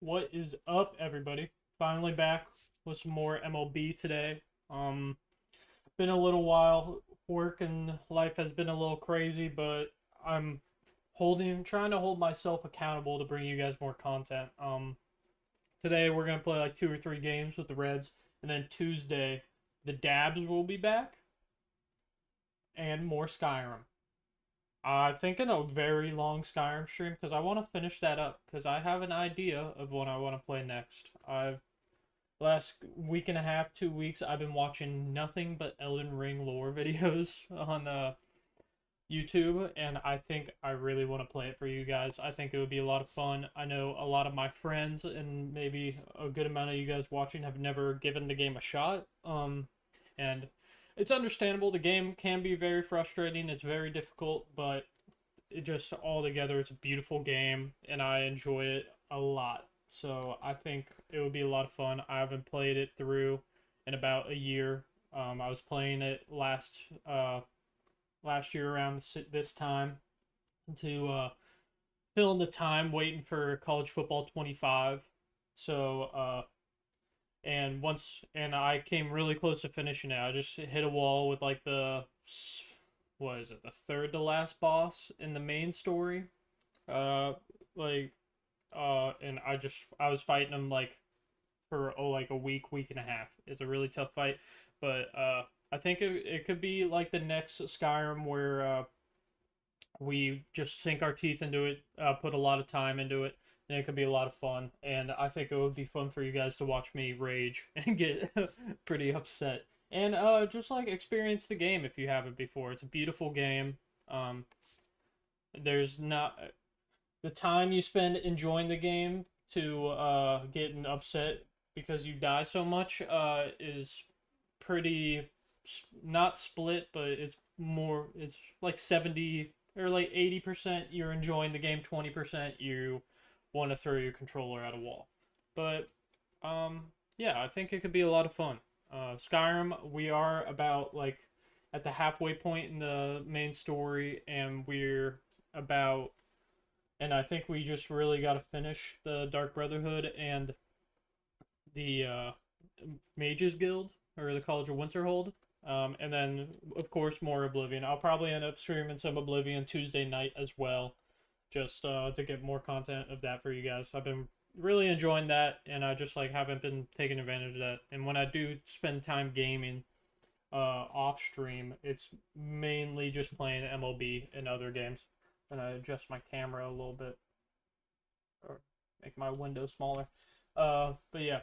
What is up, everybody? Finally back with some more MLB today. Been a little while. Work and life has been a little crazy, but I'm trying to hold myself accountable to bring you guys more content. Today we're gonna play like 2 or 3 games with the Reds, and then Tuesday the Dabs will be back and more Skyrim. I'm thinking a very long Skyrim stream because I want to finish that up because I have an idea of what I want to play next. Last week and a half, 2 weeks, I've been watching nothing but Elden Ring lore videos on YouTube, and I think I really want to play it for you guys. I think it would be a lot of fun. I know a lot of my friends and maybe a good amount of you guys watching have never given the game a shot. And it's understandable. The game can be very frustrating. It's very difficult, but it just all together, it's a beautiful game, and I enjoy it a lot. So I think it would be a lot of fun. I haven't played it through in about a year. I was playing it last year around this time to fill in the time waiting for college football 25. So and I came really close to finishing it. I just hit a wall with like the third to last boss in the main story. Uh, like and I was fighting him like for like a week and a half. It's a really tough fight, but I think it could be like the next Skyrim where we just sink our teeth into it, put a lot of time into it, and it could be a lot of fun. And I think it would be fun for you guys to watch me rage and get pretty upset. And just like experience the game if you haven't before. It's a beautiful game. There's not the time you spend enjoying the game to getting upset because you die so much is pretty not split, but it's like 70 or like 80% you're enjoying the game, 20% you want to throw your controller at a wall. But yeah, I think it could be a lot of fun. Skyrim, we are about like at the halfway point in the main story, and I think we just really got to finish the Dark Brotherhood and the Mages Guild or the College of Winterhold. And then, of course, more Oblivion. I'll probably end up streaming some Oblivion Tuesday night as well, just to get more content of that for you guys. I've been really enjoying that, and I just like haven't been taking advantage of that. And when I do spend time gaming off stream, it's mainly just playing MLB and other games. And I adjust my camera a little bit, or make my window smaller. But yeah.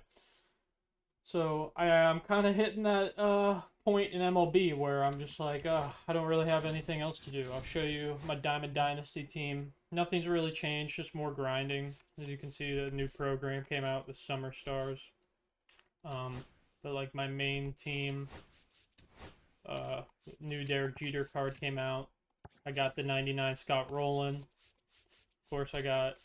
So I'm kind of hitting that point in MLB where I'm just like, I don't really have anything else to do. I'll show you my Diamond Dynasty team. Nothing's really changed, just more grinding. As you can see, the new program came out, the Summer Stars. But like my main team, new Derek Jeter card came out. I got the 99 Scott Rowland. Of course, I got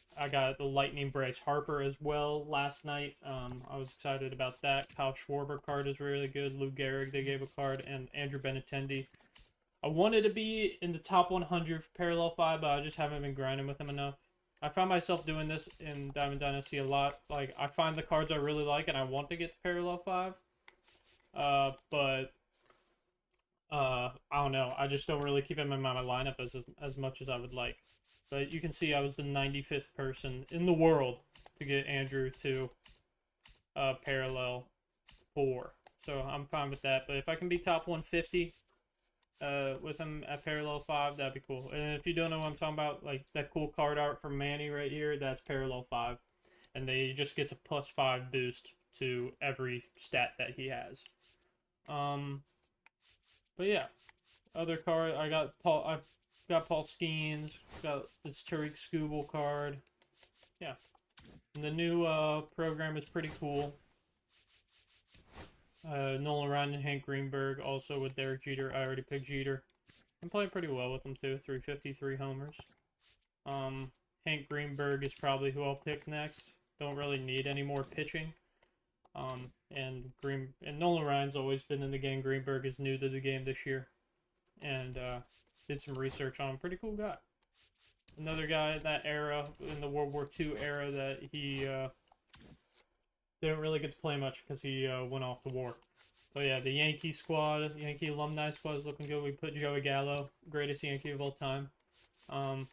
the Lightning Bryce Harper as well last night. I was excited about that. Kyle Schwarber card is really good. Lou Gehrig, they gave a card, and Andrew Benintendi. I wanted to be in the top 100 for Parallel 5, but I just haven't been grinding with him enough. I found myself doing this in Diamond Dynasty a lot. Like, I find the cards I really like, and I want to get to Parallel 5. But I don't know. I just don't really keep him in my lineup as much as I would like. But you can see I was the 95th person in the world to get Andrew to parallel 4. So I'm fine with that. But if I can be top 150 with him at parallel 5, that'd be cool. And if you don't know what I'm talking about, like that cool card art from Manny right here, that's parallel 5. And they just gets a +5 boost to every stat that he has. But yeah, other card I've got Paul Skeens, got this Tariq Skubal card. Yeah, and the new program is pretty cool. Nolan Ryan and Hank Greenberg, also with Derek Jeter. I already picked Jeter. I'm playing pretty well with them too. 353 homers. Hank Greenberg is probably who I'll pick next. Don't really need any more pitching. And Nolan Ryan's always been in the game. Greenberg is new to the game this year, and did some research on him. Pretty cool guy. Another guy in that era, in the World War II era, that he didn't really get to play much because he went off to war. But yeah, the Yankee squad, Yankee alumni squad is looking good. We put Joey Gallo, greatest Yankee of all time. And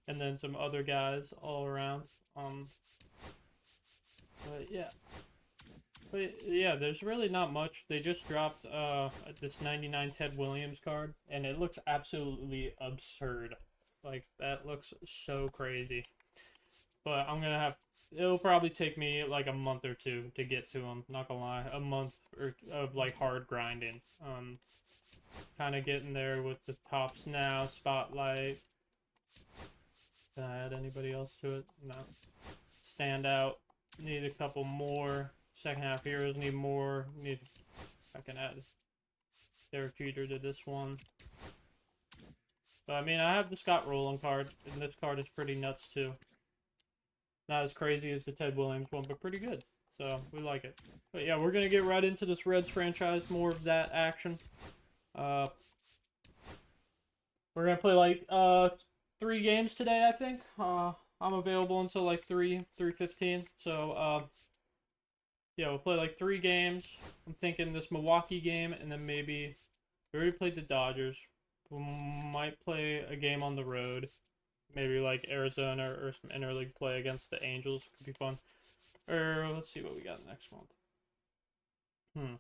then some other guys all around. But yeah. But yeah, there's really not much. They just dropped this 99 Ted Williams card, and it looks absolutely absurd. Like, that looks so crazy. But I'm gonna have... It'll probably take me like a month or two to get to them. Not gonna lie, a month of like hard grinding. Kind of getting there with the tops now. Spotlight. Can I add anybody else to it? No. Standout. Need a couple more. Second half heroes need more. I can add Derek Jeter to this one. But I mean, I have the Scott Rowland card, and this card is pretty nuts too. Not as crazy as the Ted Williams one, but pretty good. So, we like it. But yeah, we're going to get right into this Reds franchise. More of that action. We're going to play like 3 games today, I think. I'm available until like 3:15. So, yeah, we'll play like 3 games. I'm thinking this Milwaukee game, and then maybe... We already played the Dodgers. We might play a game on the road. Maybe like Arizona or some interleague play against the Angels. Could be fun. Or let's see what we got next month.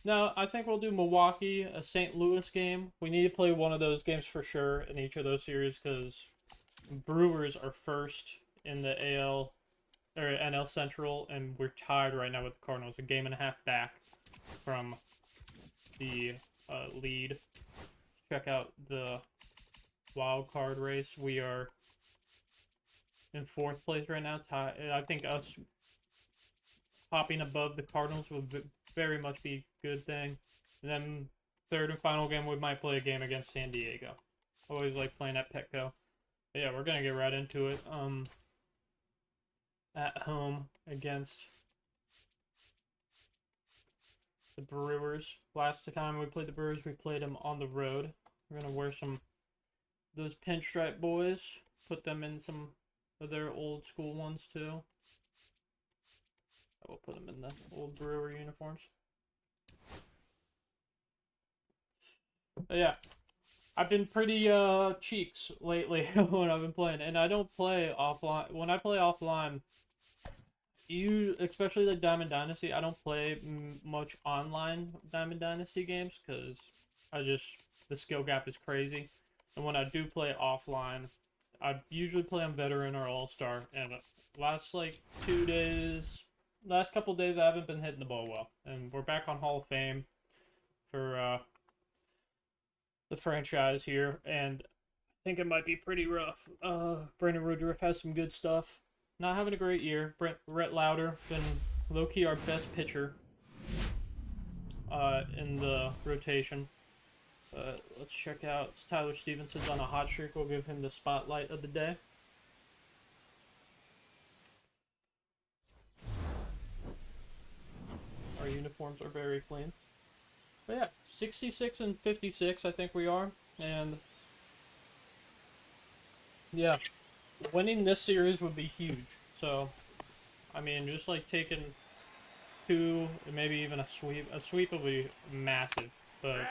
No, I think we'll do Milwaukee, a St. Louis game. We need to play one of those games for sure in each of those series because Brewers are first in the AL or NL Central, and we're tied right now with the Cardinals, a game and a half back from the lead. Let's check out the wild card race. We are in 4th place right now. I think us popping above the Cardinals would very much be a good thing. And then 3rd and final game, we might play a game against San Diego. Always like playing at Petco. But yeah, we're gonna get right into it. At home against the Brewers. Last time we played the Brewers, we played them on the road. We're gonna wear those pinstripe boys, put them in some of their old school ones too. I will put them in the old Brewer uniforms. But yeah, I've been pretty cheeks lately when I've been playing, and I don't play offline. When I play offline, especially like Diamond Dynasty, I don't play much online Diamond Dynasty games because the skill gap is crazy. And when I do play offline, I usually play on Veteran or All-Star. And last couple days, I haven't been hitting the ball well. And we're back on Hall of Fame for the franchise here. And I think it might be pretty rough. Brandon Woodruff has some good stuff. Not having a great year. Brett Lauder, been low-key our best pitcher in the rotation. Let's check out Tyler Stevenson's on a hot streak. We'll give him the spotlight of the day. Our uniforms are very clean. But yeah, 66 and 56 I think we are. And yeah, winning this series would be huge. So, I mean, just like taking 2, maybe even a sweep. A sweep would be massive. But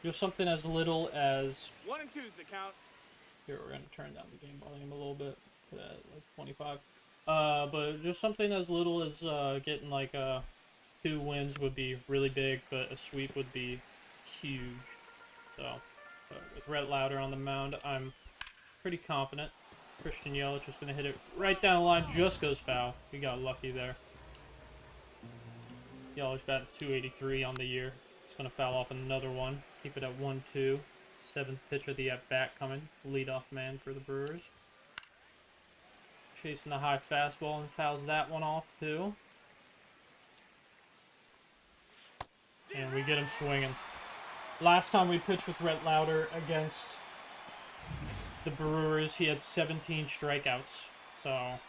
just something as little as 1 and 2's the count. Here, we're gonna turn down the game volume a little bit to like 25. But just something as little as getting like 2 wins would be really big, but a sweep would be huge. So, with Brett Lauder on the mound, I'm pretty confident. Christian Yelich is gonna hit it right down the line, just goes foul. We got lucky there. Yelich batted .283 on the year. It's going to foul off another one. Keep it at 1-2. 7th pitch of the at-bat coming. Leadoff man for the Brewers. Chasing the high fastball and fouls that one off too. And we get him swinging. Last time we pitched with Brett Lauder against the Brewers, he had 17 strikeouts. So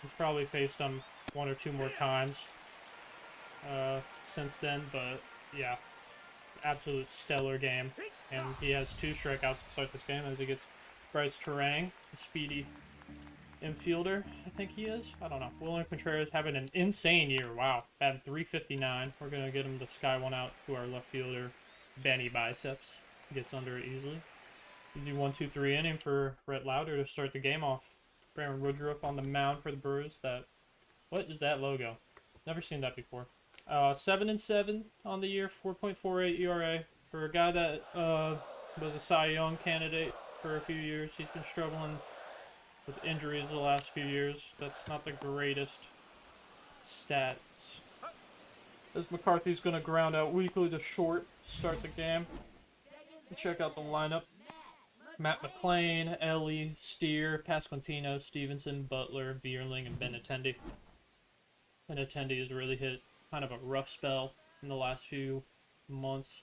he's probably faced them 1 or 2 more times since then. But yeah. Absolute stellar game, and he has 2 strikeouts to start this game as he gets Bryce Terang, the speedy infielder, I think he is. I don't know. William Contreras having an insane year. Wow. Batting .359. We're going to get him to sky one out to our left fielder, Benny Biceps. Gets under it easily. Easy 1-2-3 inning for Brett Lauder to start the game off. Brandon Woodruff on the mound for the Brewers. What is that logo? Never seen that before. 7-7 on the year, 4.48 ERA. For a guy that was a Cy Young candidate for a few years, he's been struggling with injuries the last few years. That's not the greatest stats. As McCarthy's going to ground out weakly to short, start the game. Check out the lineup. Matt McClain, Ellie, Steer, Pasquantino, Stevenson, Butler, Vierling, and Benintendi. Benintendi has really hit kind of a rough spell in the last few months.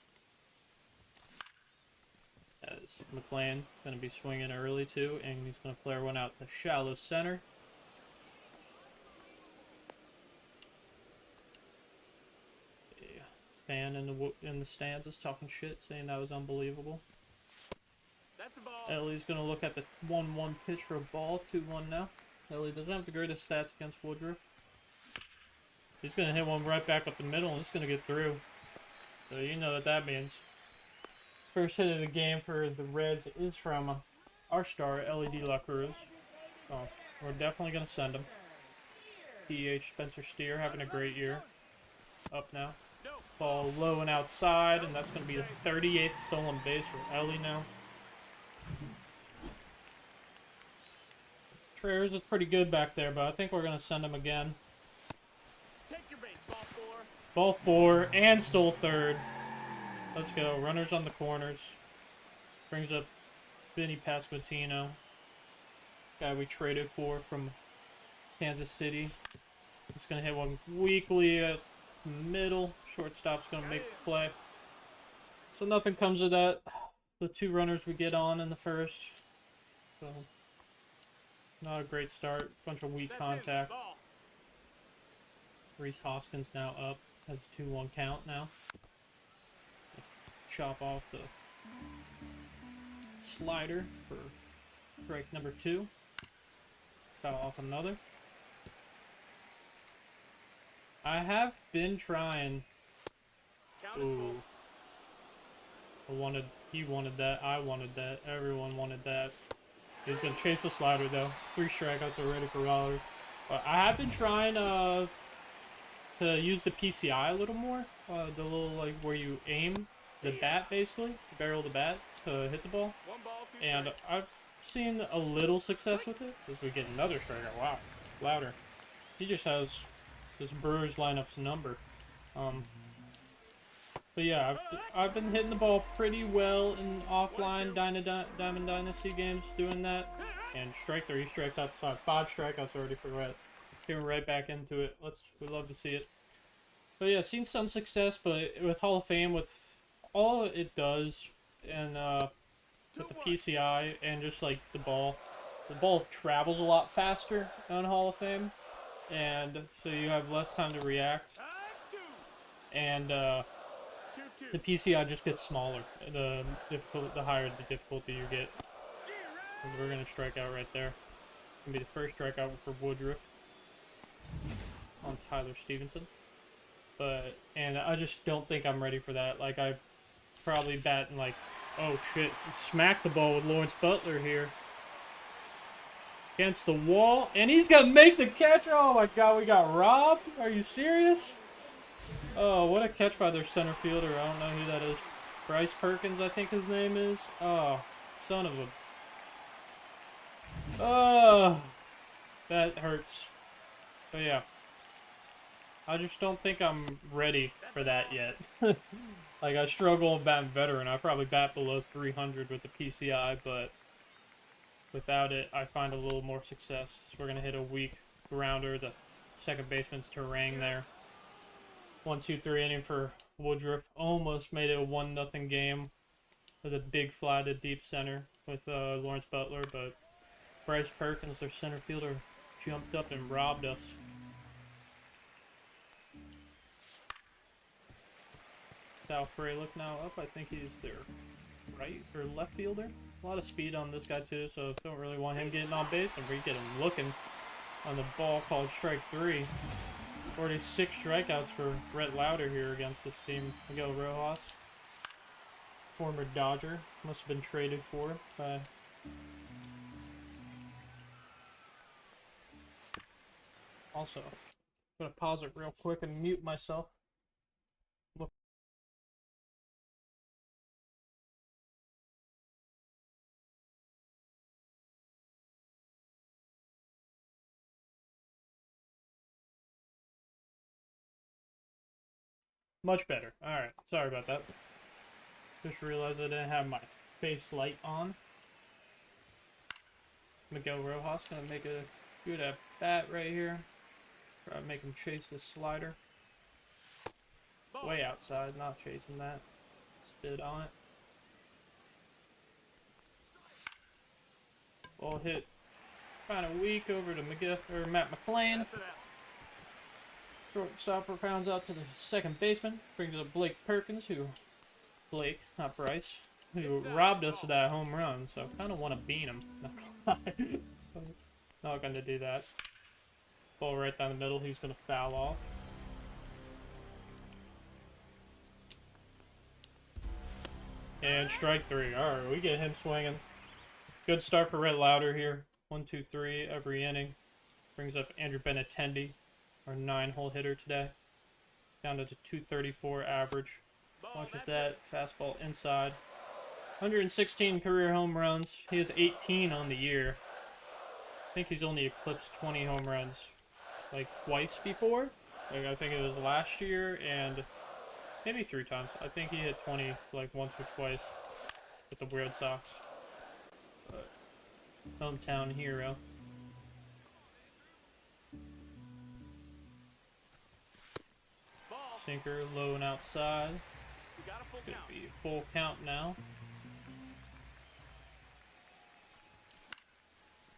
As McClain going to be swinging early too, and he's going to flare one out to shallow center. A fan in the stands is talking shit, saying that was unbelievable. That's a ball. Ellie's going to look at the 1-1 pitch for a ball, 2-1 now. Ellie doesn't have the greatest stats against Woodruff. He's going to hit one right back up the middle, and it's going to get through. So you know what that means. First hit of the game for the Reds is from our star, Ellie De La Cruz. So we're definitely going to send him. DH Spencer Steer having a great year. Up now. Ball low and outside, and that's going to be the 38th stolen base for Ellie now. Traers is pretty good back there, but I think we're going to send him again. Take your base, ball 4. Ball 4 and stole third. Let's go. Runners on the corners. Brings up Vinny Pasquantino. Guy we traded for from Kansas City. He's going to hit one weakly at the middle. Shortstop's going to make the play. So nothing comes of that. The 2 runners we get on in the first. So not a great start. Bunch of weak contact. Reese Hoskins now up. Has a 2-1 count now. Chop off the slider for strike number 2. Got off another. I have been trying. Ooh. He wanted that. I wanted that. Everyone wanted that. He's gonna chase the slider though. 3 strikeouts already for Rollers. But I have been trying to use the PCI a little more. The little like where you aim the bat basically, barrel the bat to hit the ball. And I've seen a little success with it. As we get another strikeout. Wow, Louder. He just has this Brewers lineup's number. But yeah, I've been hitting the ball pretty well in offline Diamond Dynasty games doing that. And strike 3, he strikes out the side. 5 strikeouts already for Red. Getting right back into it. We'd love to see it. But yeah, seen some success, but with Hall of Fame, with all it does, and with the PCI and just like the ball travels a lot faster on Hall of Fame, and so you have less time to react, and the PCI just gets smaller. The higher the difficulty you get. And we're gonna strike out right there. Gonna be the first strikeout for Woodruff on Tyler Stevenson. And I just don't think I'm ready for that. Like, I probably batting like, oh shit, smack the ball with Lawrence Butler here. Against the wall, and he's gonna make the catch. Oh my god, we got robbed. Are you serious? Oh, what a catch by their center fielder. I don't know who that is. Bryce Perkins, I think his name is. Oh, son of a... Oh, that hurts. But yeah. I just don't think I'm ready for that yet. Like, I struggle with batting veteran. I probably bat below 300 with the PCI, but without it, I find a little more success. So we're going to hit a weak grounder. The second baseman's Terang there. 1-2-3 inning for Woodruff. Almost made it a 1-0 game with a big fly to deep center with Lawrence Butler, but Bryce Perkins, their center fielder, jumped up and robbed us. Sal Frelick now up. I think he's their right or left fielder. A lot of speed on this guy too, so don't really want him getting on base, and we get him looking on the ball called strike 3. Already 6 strikeouts for Brett Lauder here against this team. Miguel Rojas, former Dodger, must have been traded for by. Also, I'm gonna pause it real quick and mute myself. Much better. Alright, sorry about that. Just realized I didn't have my face light on. Miguel Rojas gonna make a good at bat right here. Try to make him chase this slider. Way outside, not chasing that. Spit on it. Ball hit kind of weak over to Miguel or Matt McClain. Shortstopper pounds out to the second baseman. Brings up Blake Perkins, Blake, not Bryce, who robbed us of that home run. So kind of want to beat him. Not gonna lie. Not gonna do that. Ball right down the middle. He's gonna foul off. And strike 3. Alright, we get him swinging. Good start for Brett Lauder here. 1, 2, 3 every inning. Brings up Andrew Benintendi, our 9-hole hitter today. Down to 234 average. Watches that. Fastball inside. 116 career home runs. He has 18 on the year. I think he's only eclipsed 20 home runs like twice before. Like I think it was last year and maybe 3 times. I think he hit 20 like once or twice with the Red Sox. But hometown hero. Sinker low and outside. It's gonna be a full count now.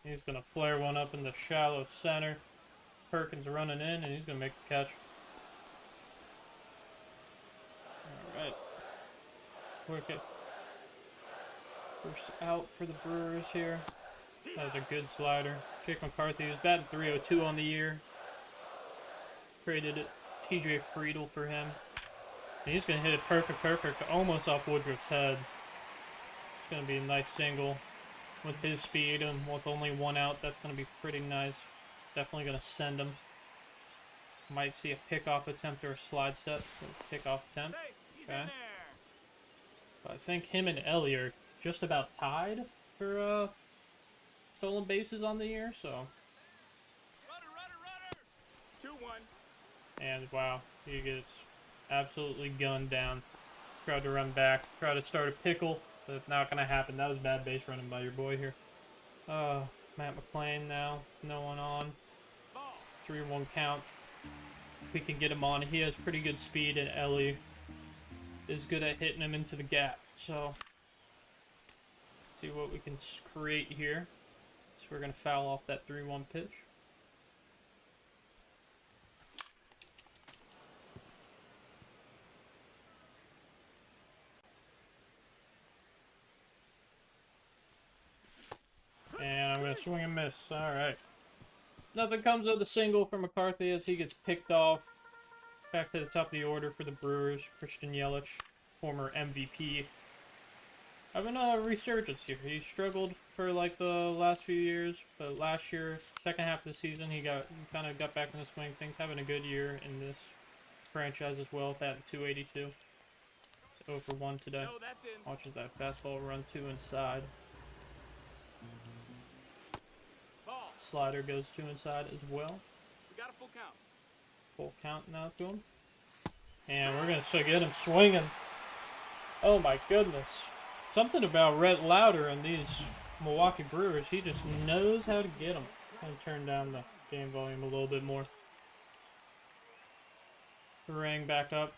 He's gonna flare one up in the shallow center. Perkins running in, and he's gonna make the catch. All right, work it. First out for the Brewers here. That was a good slider. Jake McCarthy was batting .302 on the year. Traded it. TJ Friedel for him. And he's going to hit it perfect, almost off Woodruff's head. It's going to be a nice single with his speed, and with only 1 out, that's going to be pretty nice. Definitely going to send him. Might see a pickoff attempt or a slide step. Pickoff attempt. Okay. But I think him and Ellie are just about tied for stolen bases on the year, so. Runner. 2-1. And wow, he gets absolutely gunned down. Tried to run back, tried to start a pickle, but not gonna happen. That was bad base running by your boy here. Matt McClain now, no one on. 3-1 count. We can get him on. He has pretty good speed, and Ellie is good at hitting him into the gap. So, see what we can create here. So we're gonna foul off that 3-1 pitch. And I'm going to swing and miss. Alright. Nothing comes of the single for McCarthy as he gets picked off. Back to the top of the order for the Brewers. Christian Yelich, former MVP. Having a resurgence here. He struggled for like the last few years, but last year, second half of the season, he kind of got back in the swing of things. Having a good year in this franchise as well, batting .282. It's 0 for 1 today. Watches that fastball run 2 inside. Slider goes 2 inside as well. We got a full count. Full count now to him. And we're going to get him swinging. Oh my goodness. Something about Brett Lauder and these Milwaukee Brewers. He just knows how to get them. I'm going to turn down the game volume a little bit more. Kerrang back up.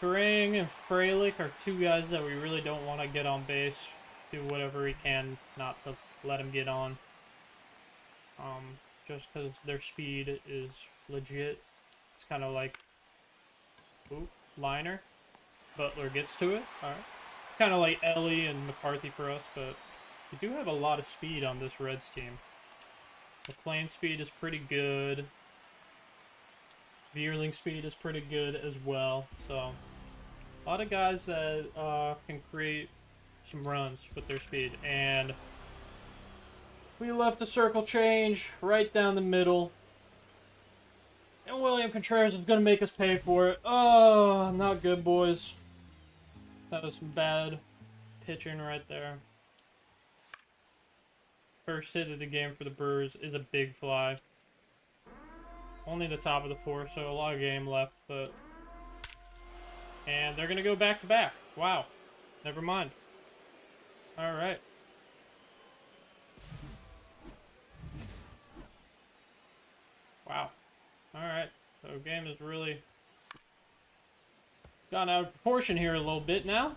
Kerrang and Frelick are 2 guys that we really don't want to get on base. Do whatever he can not to let him get on. Just because their speed is legit. It's kind of like, ooh, liner. Butler gets to it. Alright. kind of like Ellie and McCarthy for us, but we do have a lot of speed on this Reds team. McLean speed is pretty good. Vierling speed is pretty good as well. So, a lot of guys that can create some runs with their speed. And we left the circle change right down the middle. And William Contreras is going to make us pay for it. Oh, not good, boys. That was some bad pitching right there. First hit of the game for the Brewers is a big fly. Only the top of the fourth, so a lot of game left, but... And they're going to go back-to-back. Wow. Never mind. Alright. Wow. Alright. So game has really gone out of proportion here a little bit now.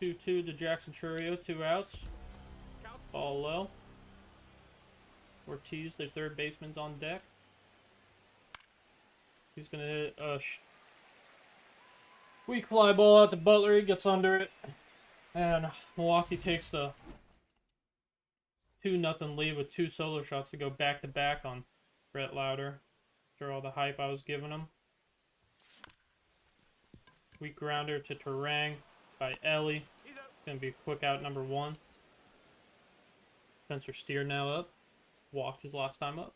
2-2 to Jackson Churio, 2 outs. Ball low. Ortiz, their third baseman's on deck. He's going to hit a weak fly ball out to Butler. He gets under it. And Milwaukee takes the 2-0 lead with 2 solo shots to go back-to-back on Brett Lauder. After all the hype I was giving him. Weak grounder to Terang by Ellie. Going to be quick out number 1. Spencer Steer now up. Walked his last time up.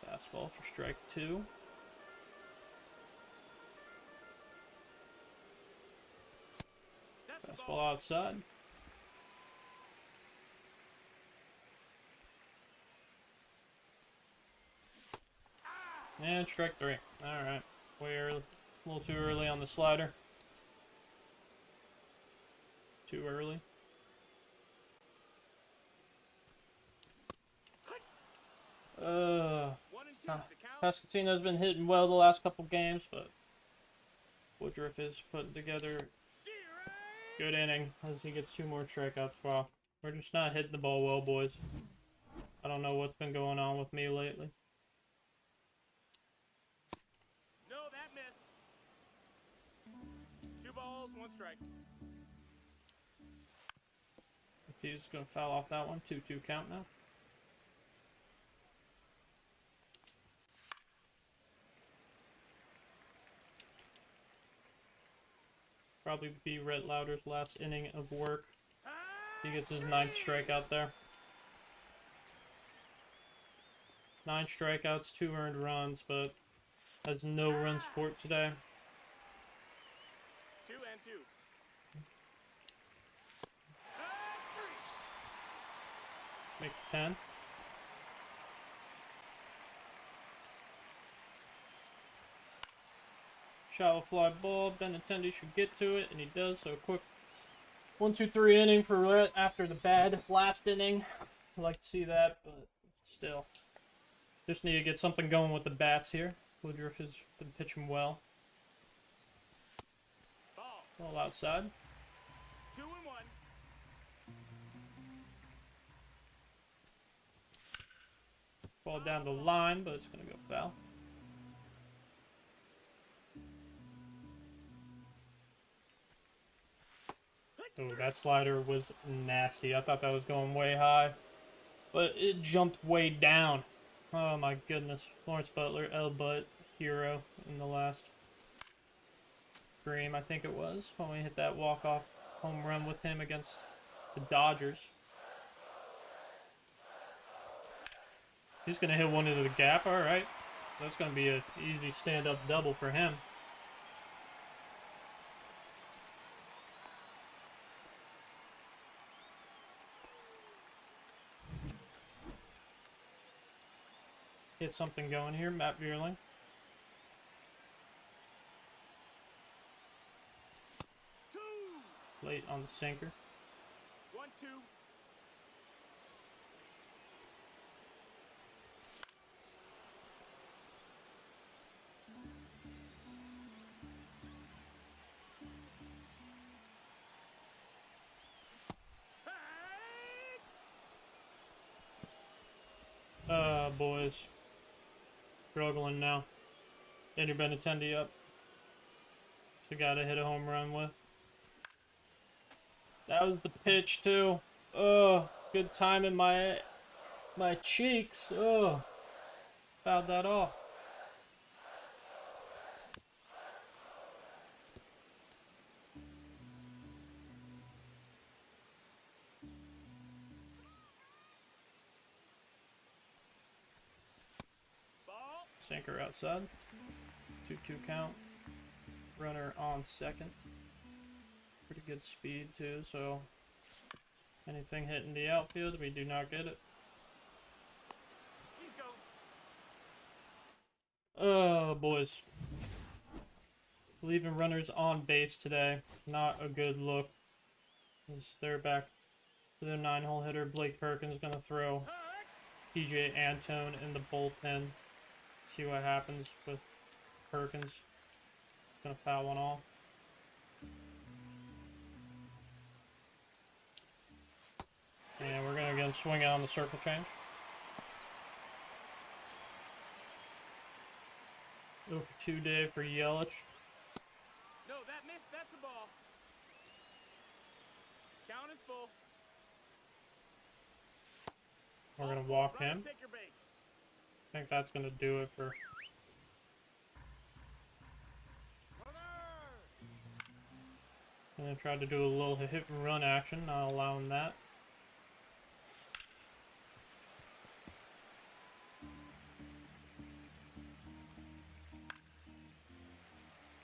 Fastball for strike 2. Fastball outside. And strike 3. Alright. Way early. A little too early on the slider. Too early. Pascatino's been hitting well the last couple games, but Woodruff is putting together a good inning as he gets 2 more strikeouts. Wow. We're just not hitting the ball well, boys. I don't know what's been going on with me lately. No, that missed. 2 balls, 1 strike. He's going to foul off that one. 2-2 count now. Probably be Rhett Lauder's last inning of work. He gets his 9th strikeout there. 9 strikeouts, 2 earned runs, but has no run support today. 2 and 2. Make it 10. Shallow fly ball. Benintendi should get to it, and he does. So quick 1-2-3 inning for Rhett after the bad last inning. I'd like to see that, but still. Just need to get something going with the bats here. Woodruff has been pitching well. Ball outside. 2 and 1. Ball down the line, but it's going to go foul. Oh, that slider was nasty. I thought that was going way high, but it jumped way down. Oh my goodness. Lawrence Butler, L-Butt, hero in the last game, I think it was, when we hit that walk-off home run with him against the Dodgers. He's going to hit one into the gap. All right. That's going to be an easy stand-up double for him. Get something going here, Matt Vierling. Late on the sinker. 1-2. Boys. Struggling now. Danny Benintendi up. So gotta hit a home run with. That was the pitch too. Oh, good time in my cheeks. Oh, fouled that off. Ball. Sinker outside. 2-2 count. Runner on second. Pretty good speed too, so anything hitting the outfield, we do not get it. He's go. Oh, boys. Leaving runners on base today. Not a good look. They're back to their 9-hole hitter. Blake Perkins going to throw PJ Antone in the bullpen. See what happens with Perkins. Going to foul one off. And we're going to again swing it on the circle change. 0-2 day for Yelich. No, that missed. That's the ball. Count is full. We're going to walk Right, him. take your base. I think that's going to do it for... And then tried to do a little hit and run action, not allowing that.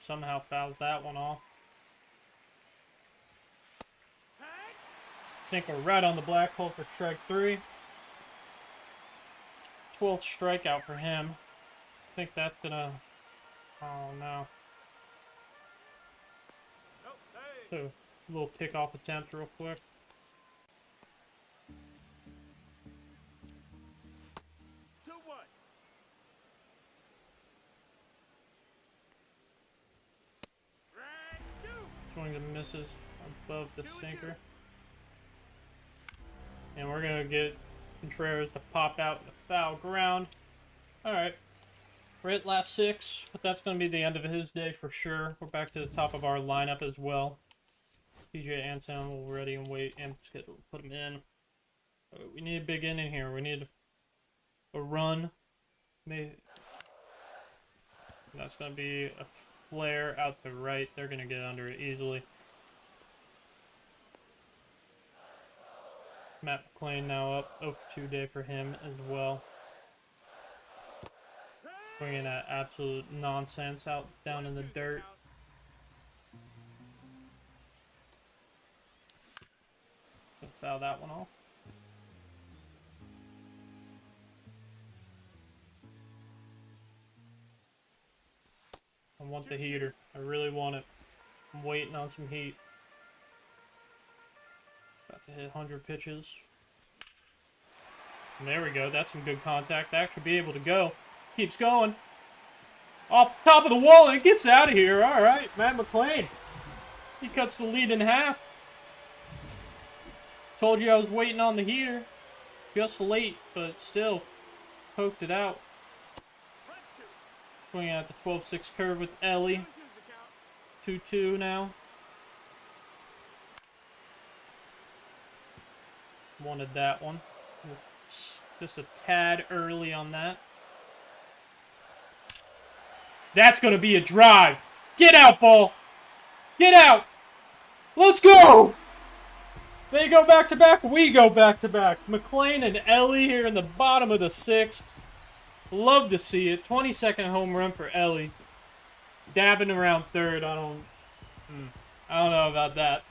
Somehow fouls that one off. Sinker right on the black hole for strike 3. 12th strikeout for him. I think that's gonna... Oh no. Oh, hey. So, a little pickoff attempt real quick. Two, one. Right, two. Swings and misses above the 2-2. sinker. And we're gonna get Contreras to pop out the foul ground. Alright. We're at last 6, but that's gonna be the end of his day for sure. We're back to the top of our lineup as well. PJ Antone will ready and wait and put him in. We need a big inning here. We need a run. Maybe that's gonna be a flare out to right. They're gonna get under it easily. Matt McClain now up. 0-2 day for him as well. Swinging at absolute nonsense out down in the dirt. Gonna foul that one off. I want the heater. I really want it. I'm waiting on some heat. About to hit 100 pitches. And there we go. That's some good contact. That should be able to go. Keeps going. Off the top of the wall and it gets out of here. All right, Matt McClain. He cuts the lead in half. Told you I was waiting on the heater. Just late, but still poked it out. Swinging at the 12-6 curve with Ellie. 2-2 now. Wanted that one. Just a tad early on that. That's going to be a drive. Get out, ball. Get out. Let's go. They go back-to-back. We go back-to-back. McClain and Ellie here in the bottom of the 6th. Love to see it. 22nd home run for Ellie. Dabbing around third. I don't know about that.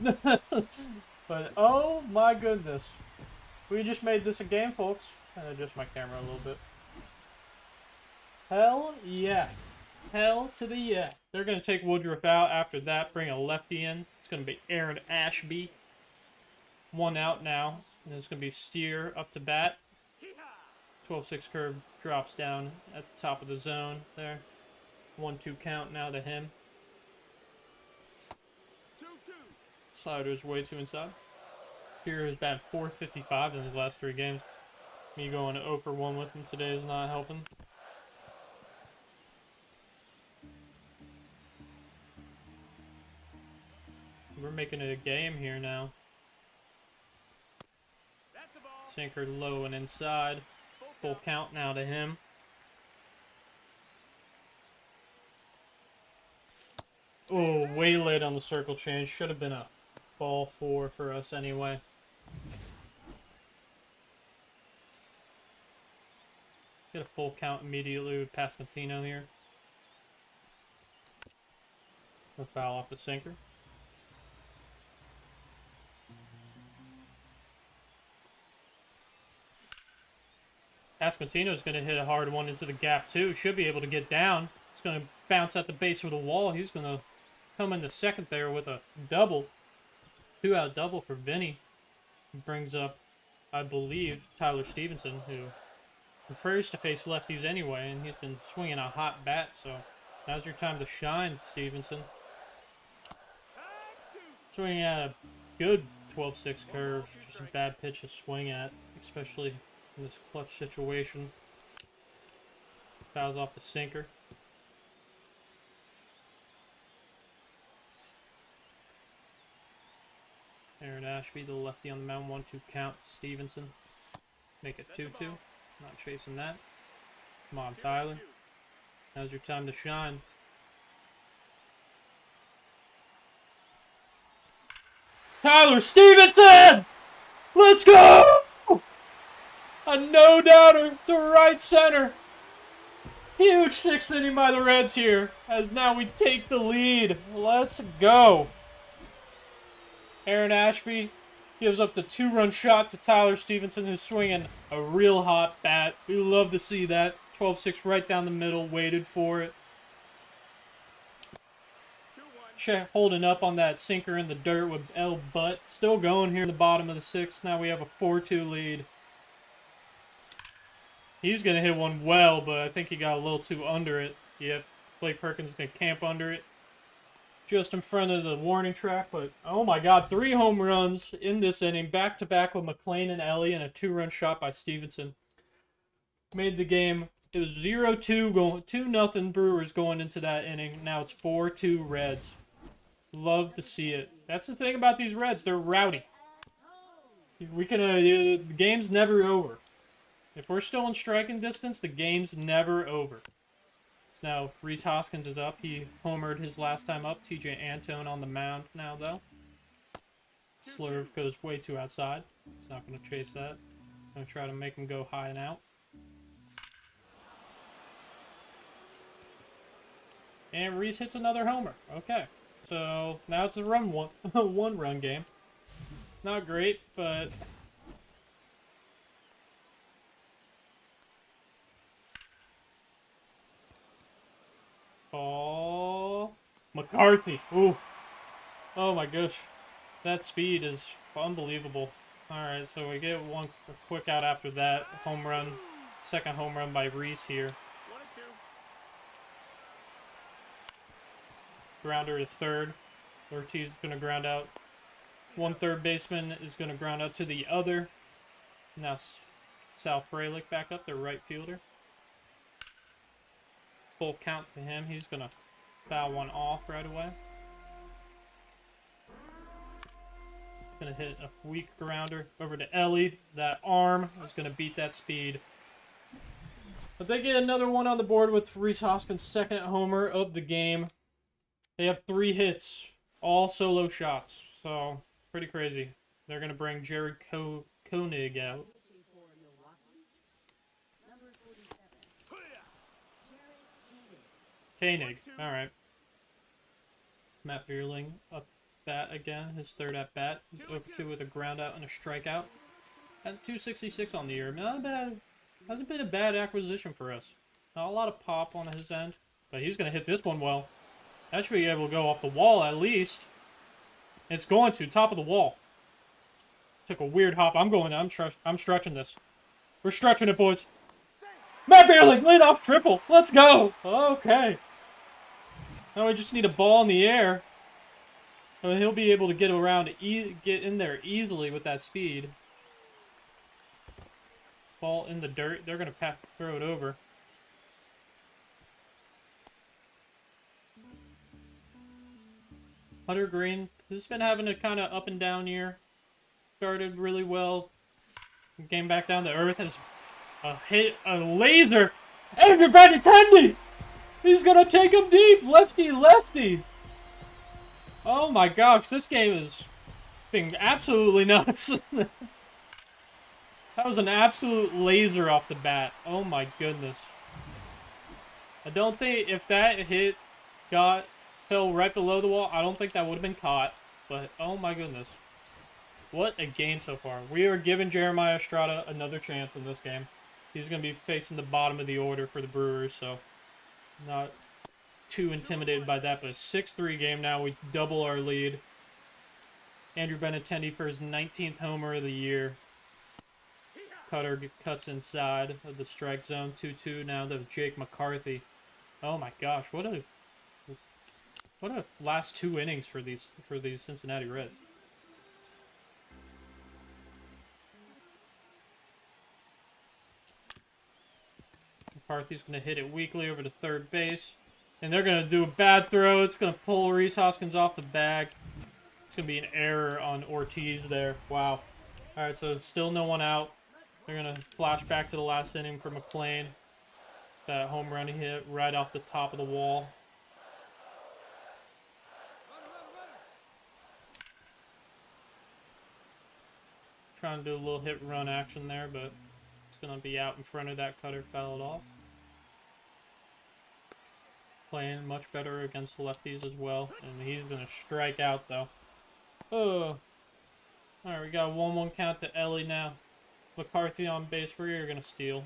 But, oh my goodness. We just made this a game, folks. And adjust my camera a little bit. Hell yeah. Hell to the yeah. They're going to take Woodruff out after that. Bring a lefty in. It's going to be Aaron Ashby. 1 out now. And it's going to be Steer up to bat. 12-6 curve drops down at the top of the zone there. 1-2 count now to him. 2-2. Slider's way too inside. Steer has batted .455 in his last 3 games. Me going 0 for 1 with him today is not helping. We're making it a game here now. That's a ball. Sinker low and inside. Full count now to him. Oh, way late on the circle change. Should have been a ball 4 for us anyway. Get a full count immediately with Pascantino here. A foul off the sinker. Pascantino's going to hit a hard one into the gap too. Should be able to get down. He's going to bounce at the base of the wall. He's going to come into second there with a double. 2-out double for Vinny. Brings up, I believe, Tyler Stevenson, who prefers to face lefties anyway, and he's been swinging a hot bat, so now's your time to shine, Stevenson. Swinging at a good 12-6 curve. Just a bad pitch to swing at, especially in this clutch situation. Fouls off the sinker. Aaron Ashby, the lefty on the mound, 1-2 count. Stevenson. Make it 2-2. Not chasing that. Come on, Tyler. Now's your time to shine. Tyler Stevenson! Let's go! A no-doubter to right center. Huge 6th inning by the Reds here, as now we take the lead. Let's go. Aaron Ashby gives up the 2-run shot to Tyler Stevenson, who's swinging a real hot bat. We love to see that. 12-6 right down the middle, waited for it. Holding up on that sinker in the dirt with L. Butt. Still going here in the bottom of the 6th. Now we have a 4-2 lead. He's going to hit one well, but I think he got a little too under it. Yep, Blake Perkins is going to camp under it. Just in front of the warning track, but oh my god, 3 home runs in this inning, back-to-back with McLean and Ellie, and a 2-run shot by Stevenson. Made the game. It was 0-2, going 2-0 Brewers going into that inning. Now it's 4-2 Reds. Love to see it. That's the thing about these Reds, they're rowdy. We can, the game's never over. If we're still in striking distance, the game's never over. So now Rhys Hoskins is up. He homered his last time up. TJ Antone on the mound now, though. Slurve goes way too outside. He's not going to chase that. Going to try to make him go high and out. And Rhys hits another homer. Okay. So now it's a one-run game. Not great, but oh, McCarthy. Ooh. Oh my gosh. That speed is unbelievable. Alright, so we get a quick out after that. Home run. Second home run by Rhys here. Grounder to third. Ortiz is going to ground out. One third baseman is going to ground out to the other. Now Sal Frelick back up, their right fielder. Full count to him. He's going to foul one off right away. Going to hit a weak grounder over to Ellie. That arm is going to beat that speed. But they get another one on the board with Rhys Hoskins' second homer of the game. They have 3 hits, all solo shots, so pretty crazy. They're going to bring Jared Koenig out. Koenig, all right. Matt Vierling up bat again, his third at bat. He's 0-2 with a ground out and a strikeout. At 266 on the year. Not bad. Hasn't been a bad acquisition for us. Not a lot of pop on his end, but he's going to hit this one well. That should be able to go off the wall at least. It's going to top of the wall. Took a weird hop. I'm stretching this. We're stretching it, boys. Matt Vierling, lead off triple. Let's go. Okay. Now we just need a ball in the air. And he'll be able to get around, get in there easily with that speed. Ball in the dirt. They're going to throw it over. Hunter Green has been having a kind of up and down year. Started really well. Came back down to earth. Has a laser. Andrew Benintendi! He's gonna take him deep. Lefty, lefty. Oh my gosh, this game is being absolutely nuts. That was an absolute laser off the bat. Oh my goodness. I don't think if that hit fell right below the wall, I don't think that would have been caught. But oh my goodness. What a game so far. We are giving Jeremiah Estrada another chance in this game. He's going to be facing the bottom of the order for the Brewers, so not too intimidated by that. But a 6-3 game now. We double our lead. Andrew Benintendi for his 19th homer of the year. Cutter cuts inside of the strike zone. 2-2 now to Jake McCarthy. Oh my gosh, what a last 2 innings for these Cincinnati Reds. McCarthy's going to hit it weakly over to third base. And they're going to do a bad throw. It's going to pull Rhys Hoskins off the bag. It's going to be an error on Ortiz there. Wow. Alright, so still no one out. They're going to flash back to the last inning for McClain. That home run he hit right off the top of the wall. Trying to do a little hit-run action there, but it's going to be out in front of that cutter, fouled off. Playing much better against lefties as well, and he's going to strike out, though. Oh. Alright, we got a 1-1 count to Ellie now. McCarthy on base. We're going to steal.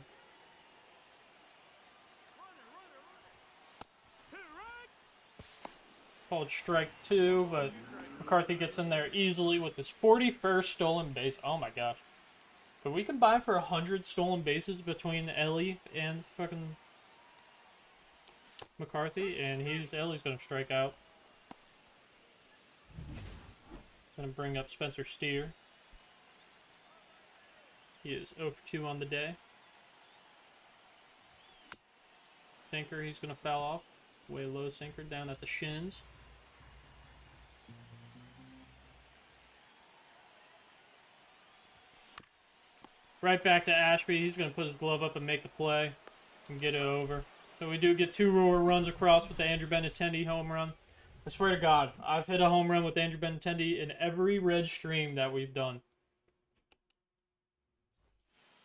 Called strike 2, but McCarthy gets in there easily with his 41st stolen base. Oh my gosh. Could we combine for 100 stolen bases between Ellie and fucking McCarthy? And Ellie's going to strike out. Going to bring up Spencer Steer. He is 0 for 2 on the day. Sinker, he's going to foul off. Way low sinker down at the shins. Right back to Ashby. He's going to put his glove up and make the play and get it over. So we do get 2 runs across with the Andrew Benintendi home run. I swear to God, I've hit a home run with Andrew Benintendi in every red stream that we've done.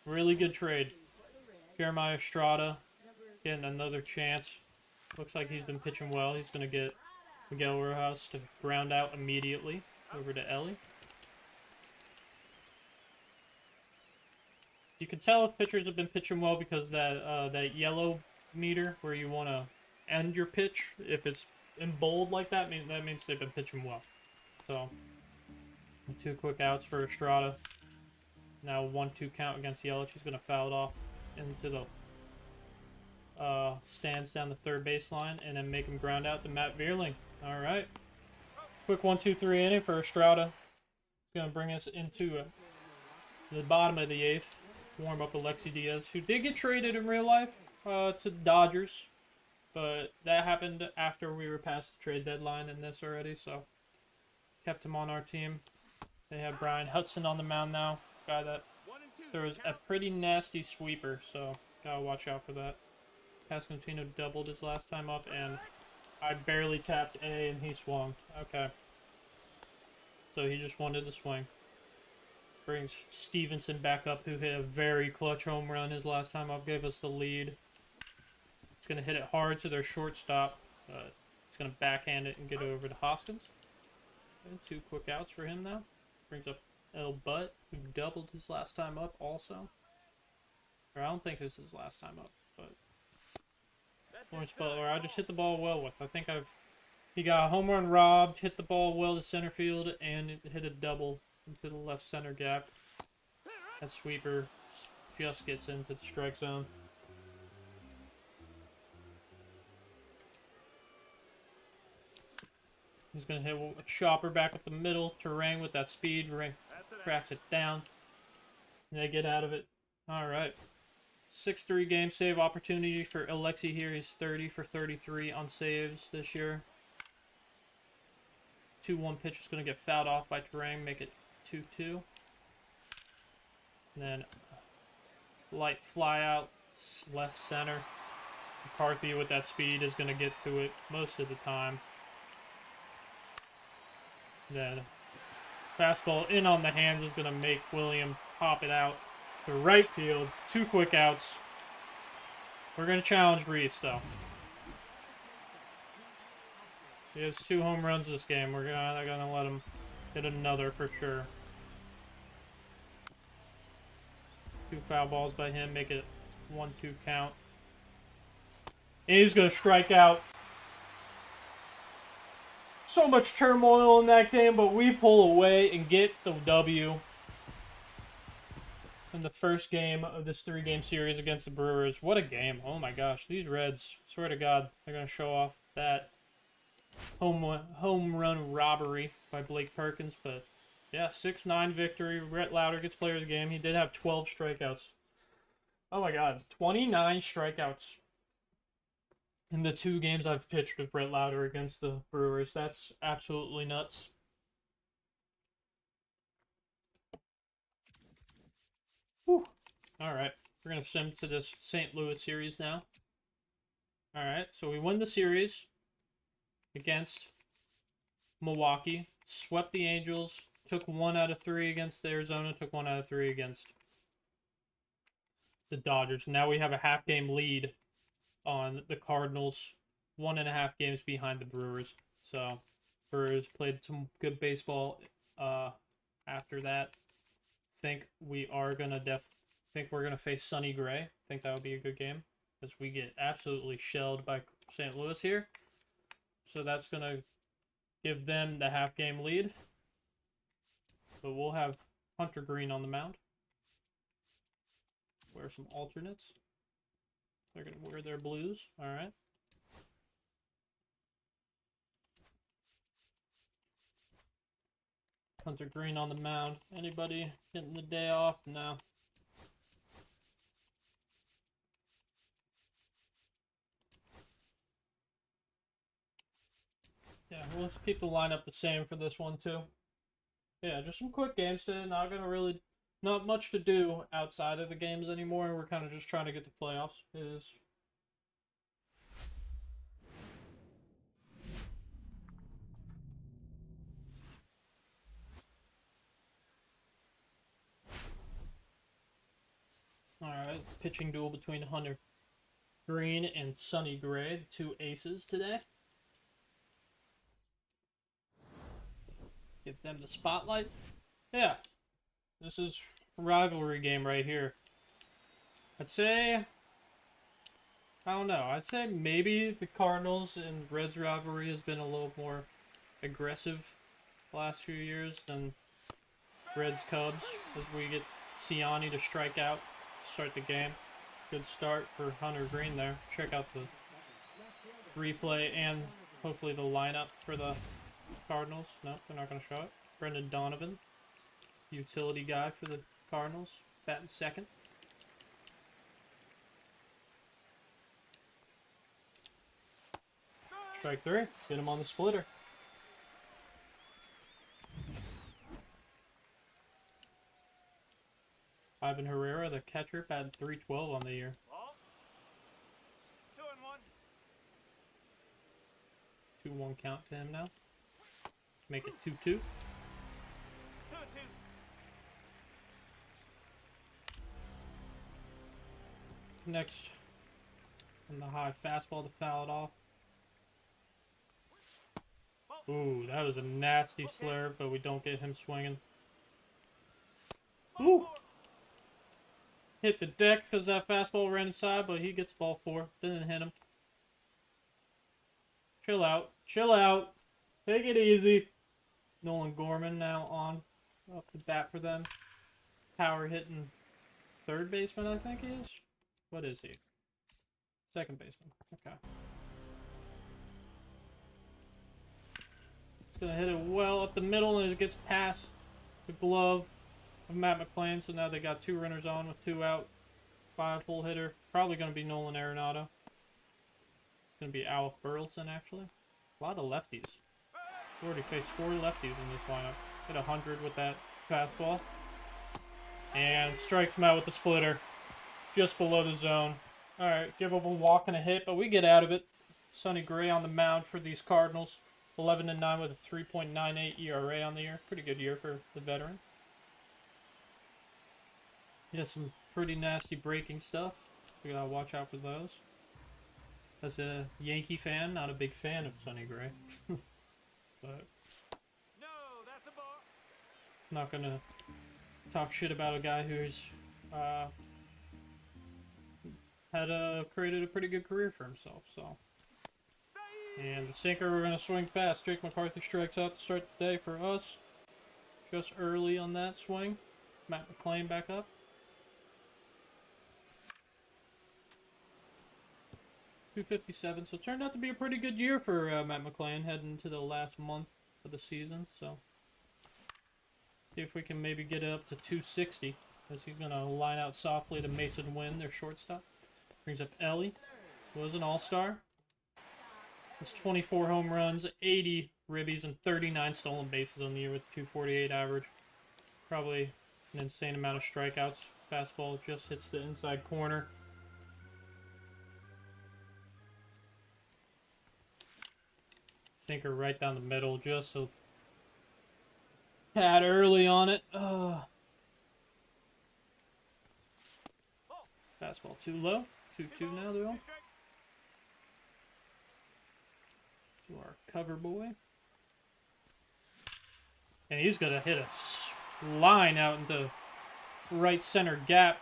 Really good trade. Jeremiah Estrada getting another chance. Looks like he's been pitching well. He's going to get Miguel Rojas to ground out immediately over to Ellie. You can tell if pitchers have been pitching well because that yellow meter where you want to end your pitch, if it's in bold like that, that means they've been pitching well. So, 2 quick outs for Estrada. Now 1-2 count against Yelich. He's going to foul it off into the stands down the third baseline and then make him ground out to Matt Vierling. All right. Quick 1-2-3 inning for Estrada. Going to bring us into the bottom of the 8th. Warm up Alexi Diaz, who did get traded in real life to the Dodgers. But that happened after we were past the trade deadline in this already, so kept him on our team. They have Brian Hudson on the mound now. Guy that throws a pretty nasty sweeper, so gotta watch out for that. Pascantino doubled his last time up, and I barely tapped A, and he swung. Okay. So he just wanted to swing. Brings Stevenson back up, who hit a very clutch home run his last time up, gave us the lead. It's going to hit it hard to their shortstop. It's going to backhand it and get it over to Hoskins. And 2 quick outs for him now. Brings up El Butt, who doubled his last time up also. Or I don't think this is his last time up, but Lawrence Butler, I just hit the ball well with. I think he got a home run robbed, hit the ball well to center field, and it hit a double into the left center gap. That sweeper just gets into the strike zone. He's going to hit a chopper back up the middle. Terrain with that speed. Ring cracks it down. And they get out of it. Alright. 6-3 game save opportunity for Alexi here. He's 30 for 33 on saves this year. 2-1 pitch is going to get fouled off by Terang, make it 2-2. And then light fly out, left center. McCarthy with that speed is going to get to it most of the time. Then fastball in on the hands is going to make William pop it out to right field. 2 quick outs. We're going to challenge Reese, though. He has 2 home runs this game. We're gonna let him hit another for sure. 2 foul balls by him, make it 1-2 count. And he's gonna strike out. So much turmoil in that game, but we pull away and get the W in the first game of this 3-game series against the Brewers. What a game. Oh my gosh, these Reds, swear to God, they're gonna show off that home run robbery by Blake Perkins. But yeah, 6-9 victory. Rhett Lauder gets player of the game. He did have 12 strikeouts. Oh my God, 29 strikeouts in the 2 games I've pitched with Rhett Lauder against the Brewers. That's absolutely nuts. Whew. All right, we're gonna sim to this St. Louis series now. All right, so we win the series against Milwaukee, swept the Angels, took 1 out of 3 against Arizona, took 1 out of 3 against the Dodgers. Now we have a half-game lead on the Cardinals, 1.5 games behind the Brewers. So Brewers played some good baseball after that. Think we're gonna face Sonny Gray. Think that would be a good game as we get absolutely shelled by St. Louis here. So that's going to give them the half-game lead. But we'll have Hunter Green on the mound. Wear some alternates. They're going to wear their blues. All right. Hunter Green on the mound. Anybody getting the day off? No. Yeah, we'll keep the lineup the same for this one too. Yeah, just some quick games today. Not much to do outside of the games anymore. We're kind of just trying to get the playoffs. It is. All right, pitching duel between Hunter Green and Sonny Gray, the 2 aces today. Give them the spotlight. Yeah, this is a rivalry game right here. I'd say, I don't know. I'd say maybe the Cardinals and Reds rivalry has been a little more aggressive the last few years than Reds Cubs, as we get Ciani to strike out, start the game. Good start for Hunter Green there. Check out the replay and hopefully the lineup for the Cardinals. No, they're not going to show it. Brendan Donovan, utility guy for the Cardinals, batting second. Strike 3. Get him on the splitter. Ivan Herrera, the catcher, batted .312 on the year. Ball. 2-1. 2-1 count to him now. Make it 2-2. 2-2. Next, on the high fastball to foul it off. Ooh, that was a nasty slurve, but we don't get him swinging. Ooh! Hit the deck because that fastball ran inside, but he gets ball 4. Didn't hit him. Chill out. Chill out. Take it easy. Nolan Gorman now on up to bat for them. Power hitting third baseman, I think he is. What is he? Second baseman. Okay. It's going to hit it well up the middle, and it gets past the glove of Matt McClain. So now they got 2 runners on with 2 out. 5-hole hitter. Probably going to be Nolan Arenado. It's going to be Alec Burleson, actually. A lot of lefties. We already faced 4 lefties in this lineup. Hit 100 with that fastball. And strikes him out with the splitter. Just below the zone. Alright, give up a walk and a hit, but we get out of it. Sonny Gray on the mound for these Cardinals. 11-9 with a 3.98 ERA on the year. Pretty good year for the veteran. He has some pretty nasty breaking stuff. We gotta watch out for those. As a Yankee fan, not a big fan of Sonny Gray. But No, that's a ball. not gonna talk shit about a guy who's created a pretty good career for himself. So, and the sinker we're gonna swing past. Jake McCarthy strikes out to start the day for us. Just early on that swing. Matt McClain back up. 257. So it turned out to be a pretty good year for Matt McClain heading into the last month of the season. So see if we can maybe get it up to 260, as he's going to line out softly to Mason Wynn, their shortstop. Brings up Ellie, who was an all-star. Has 24 home runs, 80 ribbies, and 39 stolen bases on the year with 248 average. Probably an insane amount of strikeouts. Fastball just hits the inside corner. Sinker right down the middle, just so tad early on it. Fastball too low. 2-2 now, though. To our cover boy. And he's going to hit a line out into right center gap.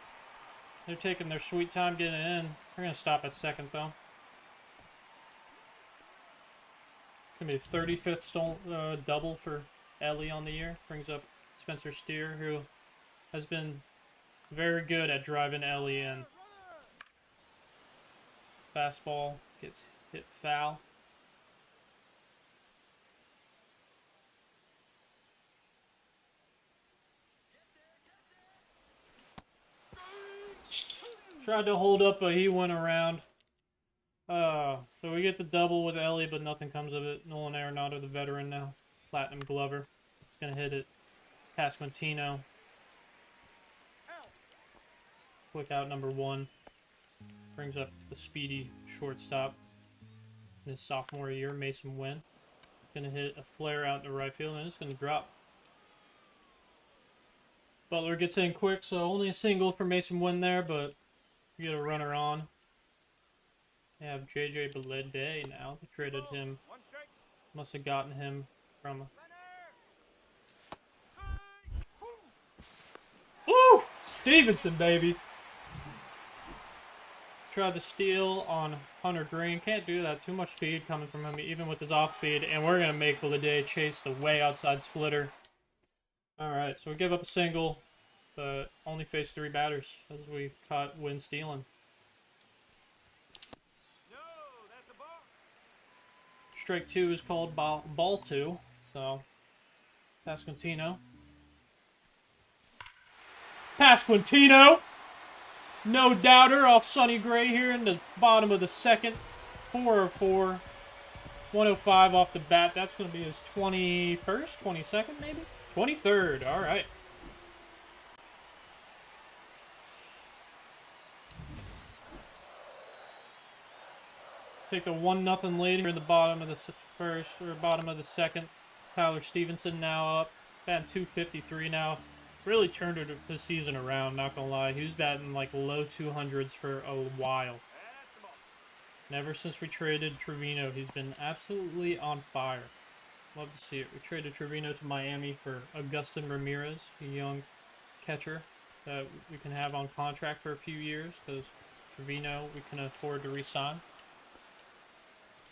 They're taking their sweet time getting it in. We're going to stop at second, though. It's going to be the 35th double for Ellie on the year. Brings up Spencer Steer, who has been very good at driving Ellie in. Fastball gets hit foul. Tried to hold up, but he went around. So we get the double with Ellie, but nothing comes of it. Nolan Arenado, the veteran now. Platinum Glover. He's going to hit it past Quintino. Quick out number 1. Brings up the speedy shortstop in his sophomore year, Mason Wynn. Going to hit a flare out to right field, and it's going to drop. Butler gets in quick, so only a single for Mason Wynn there, but we get a runner on. They have JJ Belede now. They traded him. Must have gotten him from... Woo! Stevenson, baby! Tried to steal on Hunter Green. Can't do that. Too much speed coming from him, even with his off speed. And we're going to make Belede chase the way outside splitter. Alright, so we give up a single, but only face 3 batters as we caught Wynn stealing. Strike 2 is called ball 2, so Pasquantino. Pasquantino! No doubter off Sonny Gray here in the bottom of the second. 4-4. 105 off the bat. That's going to be his 21st, 22nd maybe? 23rd, alright. Take the 1-0 lead here in the bottom of the first, or bottom of the second. Tyler Stevenson now up. Batting 253 now. Really turned the season around, not gonna lie. He was batting like low 200s for a while. And ever since we traded Trevino, he's been absolutely on fire. Love to see it. We traded Trevino to Miami for Augustin Ramirez, a young catcher that we can have on contract for a few years, because Trevino we can afford to re-sign.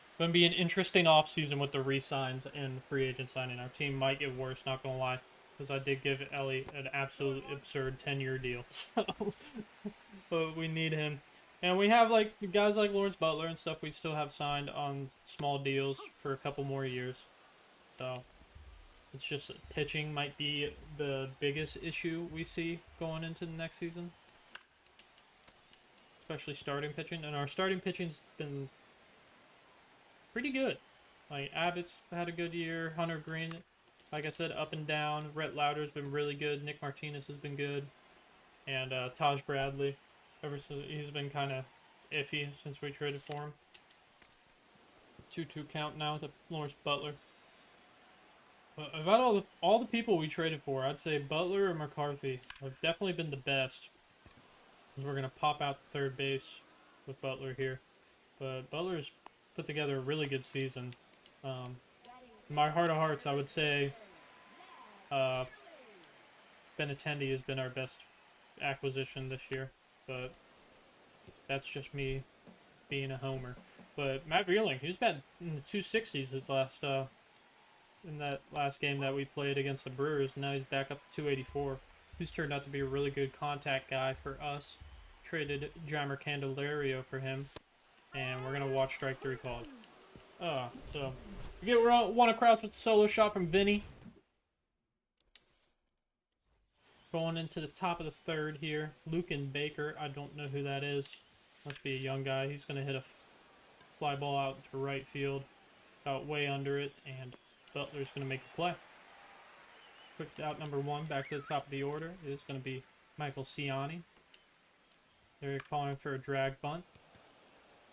It's going to be an interesting offseason with the re-signs and free agent signing. Our team might get worse, not going to lie, because I did give Ellie an absolute absurd 10-year deal. So, but we need him. And we have like guys like Lawrence Butler and stuff we still have signed on small deals for a couple more years. So it's just pitching might be the biggest issue we see going into the next season. Especially starting pitching. And our starting pitching's been pretty good. Like, Abbott's had a good year. Hunter Green, like I said, up and down. Rhett Lauder's been really good. Nick Martinez has been good. And Taj Bradley, ever since he's been kind of iffy since we traded for him. 2-2 count now to Lawrence Butler. But about all the people we traded for, I'd say Butler or McCarthy have definitely been the best. Because we're going to pop out the third base with Butler here. But Butler's put together a really good season. In my heart of hearts, I would say Benintendi has been our best acquisition this year. But that's just me being a homer. But Matt Vierling, he's been in the 260s his last in that last game that we played against the Brewers. Now he's back up to 284. He's turned out to be a really good contact guy for us. Traded Jeimer Candelario for him, and we're gonna watch strike 3 called. So we get one across with the solo shot from Vinny. Going into the top of the third here, Lucan Baker. I don't know who that is. Must be a young guy. He's gonna hit a fly ball out to right field, about way under it, and Butler's going to make the play. Quick out number 1, back to the top of the order, is going to be Michael Ciani. They're calling for a drag bunt,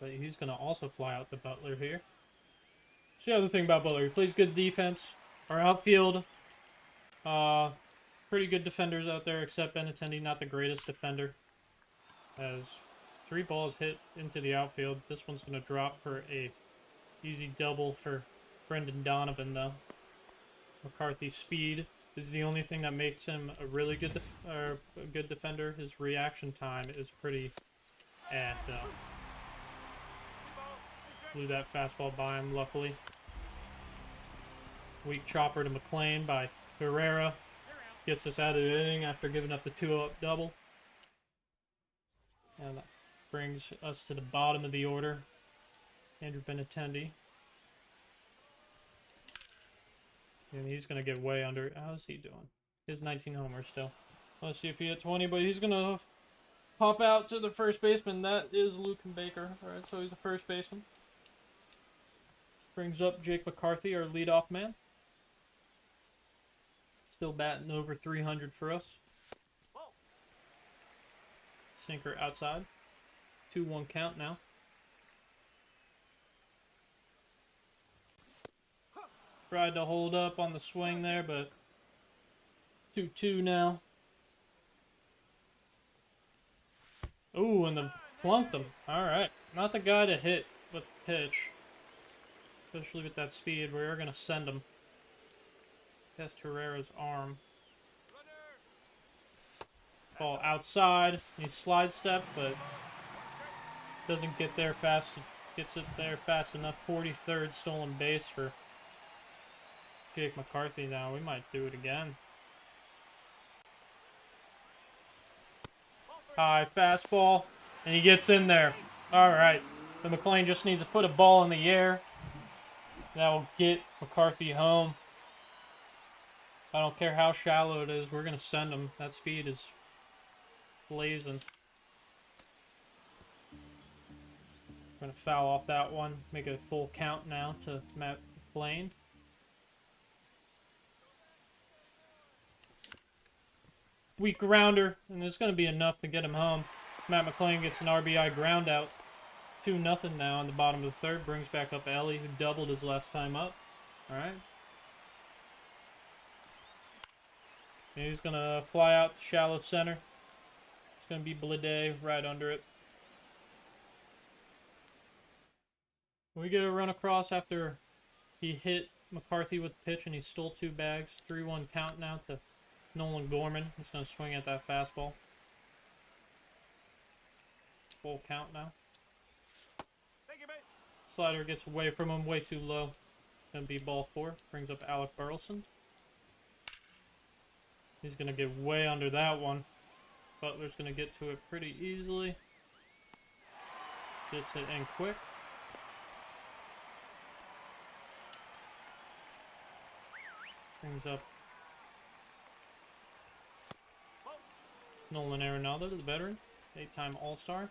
but he's going to also fly out to Butler here. That's the other thing about Butler, he plays good defense. Our outfield, pretty good defenders out there, except Benintendi, not the greatest defender. As 3 balls hit into the outfield, this one's going to drop for a easy double for Brendan Donovan, though. McCarthy's speed is the only thing that makes him a really good good defender. His reaction time is pretty though. Blew that fastball by him, luckily. Weak chopper to McLean by Herrera. Gets us out of the inning after giving up the 2-up double. And that brings us to the bottom of the order. Andrew Benintendi. And he's going to get way under. How's he doing? He has 19 homers still. Let's see if he hit 20, but he's going to pop out to the first baseman. That is Lucan Baker. Alright, so he's the first baseman. Brings up Jake McCarthy, our leadoff man. Still batting over 300 for us. Sinker outside. 2-1 count now. Tried to hold up on the swing there, but 2-2 now. Ooh, and the plunked him. Alright. Not the guy to hit with the pitch. Especially with that speed. We are going to send him. Test Herrera's arm. Ball outside. He slide stepped, but doesn't get there fast. Gets it there fast enough. 43rd stolen base for Jake McCarthy now. We might do it again. High fastball. And he gets in there. Alright. The McLean just needs to put a ball in the air. That will get McCarthy home. I don't care how shallow it is. We're going to send him. That speed is blazing. We're going to foul off that one. Make it a full count now to Matt McLean. Weak grounder, and it's going to be enough to get him home. Matt McLean gets an RBI ground out. 2-0 now on the bottom of the third. Brings back up Ellie, who doubled his last time up. Alright. He's going to fly out to shallow center. It's going to be Blade right under it. We get a run across after he hit McCarthy with the pitch and he stole 2 bags. 3-1 count now to Nolan Gorman. He's going to swing at that fastball. Full count now. Slider gets away from him, way too low. Going to be ball 4. Brings up Alec Burleson. He's going to get way under that one. Butler's going to get to it pretty easily. Gets it in quick. Brings up Nolan Arenado, the veteran. 8-time All-Star.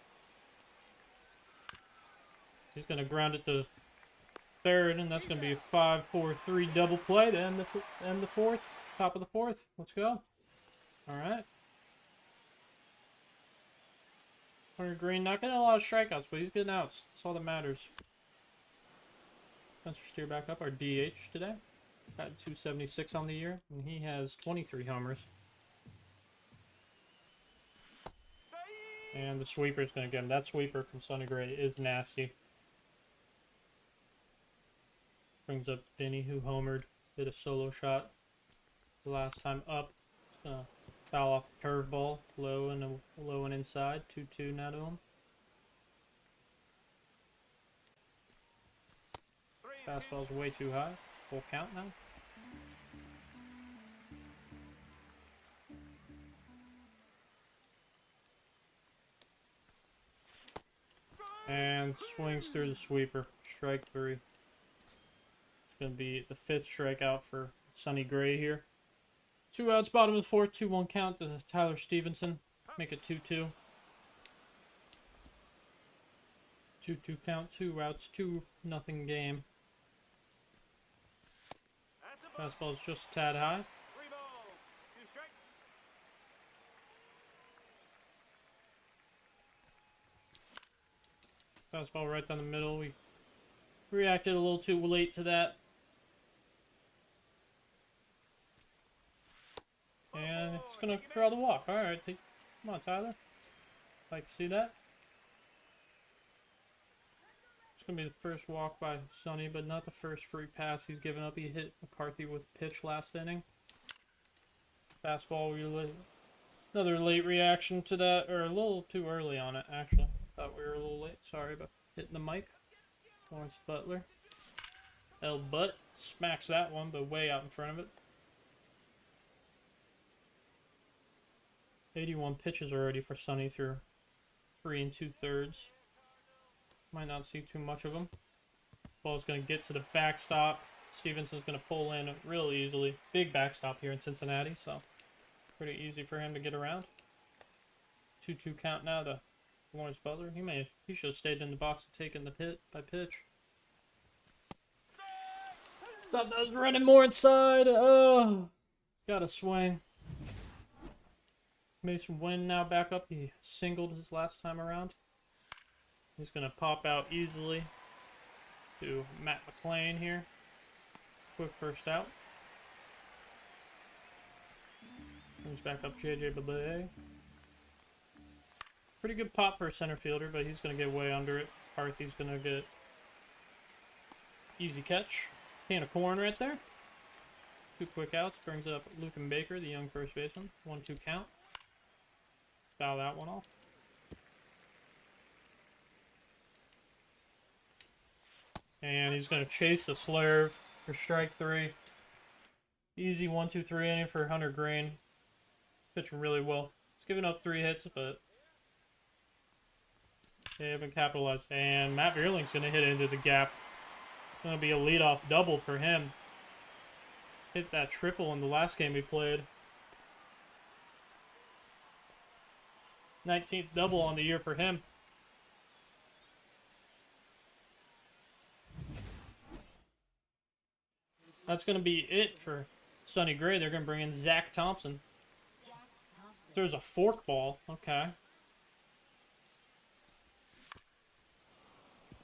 He's going to ground it to third, and that's going to be a 5-4-3 double play to end the fourth. Top of the fourth. Let's go. All right. Hunter Green not getting a lot of strikeouts, but he's getting outs. That's all that matters. Spencer Steer back up, our DH today. Got 276 on the year, and he has 23 homers. And the sweeper's going to get him. That sweeper from Sonny Gray is nasty. Brings up Vinny, who homered. Did a solo shot the last time up. Foul off the curveball. Low and inside. 2-2 now to him. Fastball's way too high. Full count now. And swings through the sweeper. Strike 3. It's going to be the 5th strikeout for Sonny Gray here. 2 outs, bottom of the 4th. 2-1 count to Tyler Stevenson. Make it 2-2. 2-2 count. 2 outs. 2-0 game. Fastball is just a tad high. Fastball right down the middle. We reacted a little too late to that. And it's going to draw the walk. Alright, come on, Tyler. Like to see that. It's going to be the first walk by Sonny, but not the first free pass he's given up. He hit McCarthy with a pitch last inning. Fastball, another late reaction to that, or a little too early on it, actually. Thought we were a little late. Sorry about hitting the mic. Lawrence Butler. L. Butt smacks that one, but way out in front of it. 81 pitches already for Sonny through 3 2/3. Might not see too much of him. Ball's going to get to the backstop. Stevenson's going to pull in real easily. Big backstop here in Cincinnati, so pretty easy for him to get around. 2-2 count now to Lawrence Butler. He should have stayed in the box and taken the hit by pitch. Thought that was running more inside. Oh, got a swing. Mason Wynn now back up. He singled his last time around. He's going to pop out easily to Matt McClain here. Quick first out. Comes back up JJ Babay. Pretty good pop for a center fielder, but he's going to get way under it. Carthy's going to get easy catch. Can of corn right there. 2 quick outs. Brings up Lucan Baker, the young first baseman. 1-2 count. Foul that one off. And he's going to chase the slurve for strike 3. Easy 1-2-3 inning for Hunter Green. Pitching really well. He's given up 3 hits, but they haven't capitalized. And Matt Vierling's going to hit into the gap. It's going to be a leadoff double for him. Hit that triple in the last game we played. 19th double on the year for him. That's going to be it for Sonny Gray. They're going to bring in Zach Thompson. Throws a fork ball. Okay.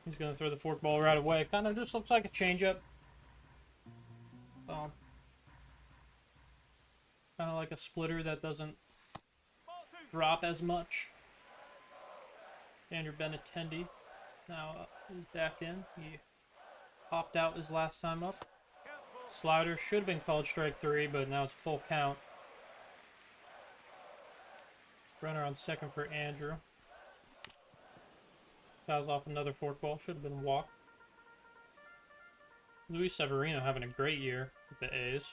He's going to throw the fork ball right away. Kind of just looks like a changeup. Kind of like a splitter that doesn't drop as much. Andrew Benintendi now is back in. He popped out his last time up. Slider should have been called strike 3, but now it's full count. Runner on second for Andrew. Fouls off another forkball. Should have been a walk. Luis Severino having a great year with the A's.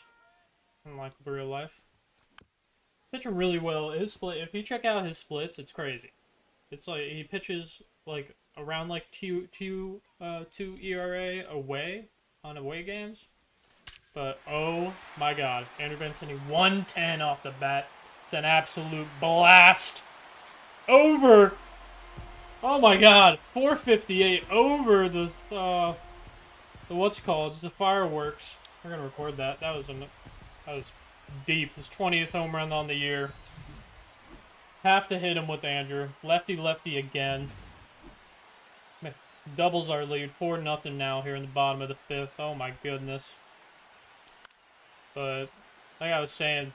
Unlike real life. Pitching really well. His split, if you check out his splits, it's crazy. It's like he pitches like around like 2 ERA away on away games. But oh my god, Andrew Benintendi 110 off the bat. It's an absolute blast. Over. Oh my god, 458 over the what's it called? It's the fireworks. We're gonna record that. That was deep. His 20th home run on the year. Have to hit him with Andrew. Lefty lefty again. Doubles our lead. 4-0 now here in the bottom of the 5th. Oh my goodness. But like I was saying,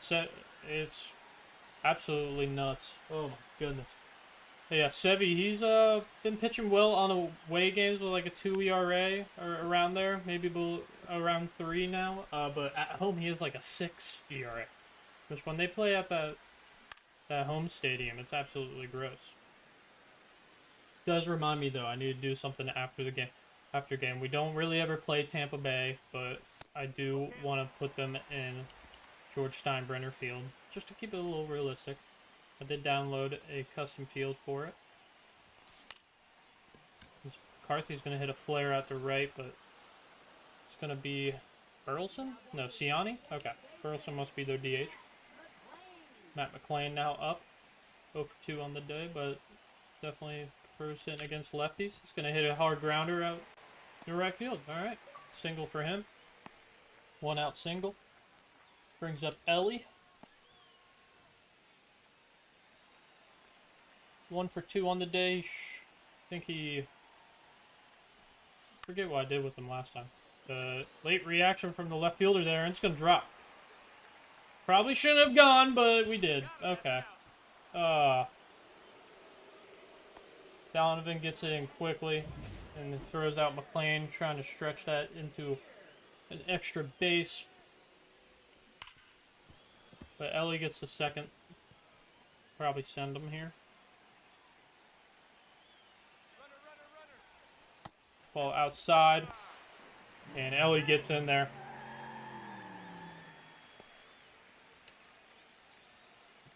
it's absolutely nuts. Oh my goodness. But yeah, Sevy, he's been pitching well on away games with like a 2 ERA or around there, maybe around 3 now. But at home he has like a 6 ERA. Because when they play at that home stadium, it's absolutely gross. Does remind me though, I need to do something after the game. After game, we don't really ever play Tampa Bay, but I do want to put them in George Steinbrenner Field just to keep it a little realistic. I did download a custom field for it. McCarthy's going to hit a flare out to right, but it's going to be Burleson? No, Ciani? Okay, Burleson must be their DH. Matt McClain now up. 0 for 2 on the day, but definitely prefers hitting against lefties. He's going to hit a hard grounder out to right field. All right, single for him. 1 out single. Brings up Ellie. 1 for 2 on the day. I think he... forget what I did with him last time. The late reaction from the left fielder there, and it's going to drop. Probably shouldn't have gone, but we did. Okay. Donovan gets it in quickly and throws out McClain, trying to stretch that into an extra base. But Ellie gets the second. Probably send him here. Ball outside. And Ellie gets in there.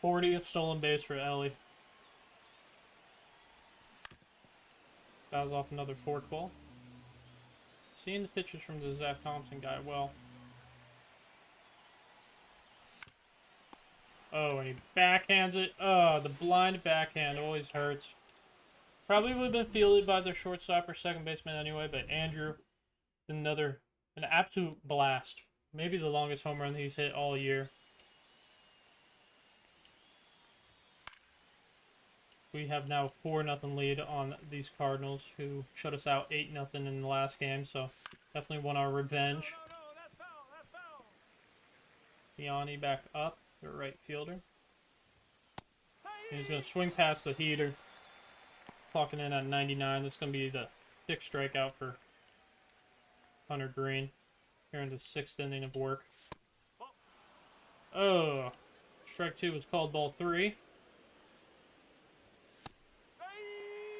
40th stolen base for Ellie. Fouls off another forkball. Seeing the pitches from the Zach Thompson guy well. Oh, and he backhands it. Oh, the blind backhand always hurts. Probably would have been fielded by their shortstop or second baseman anyway, but Andrew, an absolute blast. Maybe the longest home run he's hit all year. We have now a 4-0 lead on these Cardinals, who shut us out 8-0 in the last game, so definitely want our revenge. Gianni back up, the right fielder. And he's going to swing past the heater. Clocking in at 99. That's going to be the 6th strikeout for Hunter Green here in the 6th inning of work. Oh, strike 2 was called ball 3.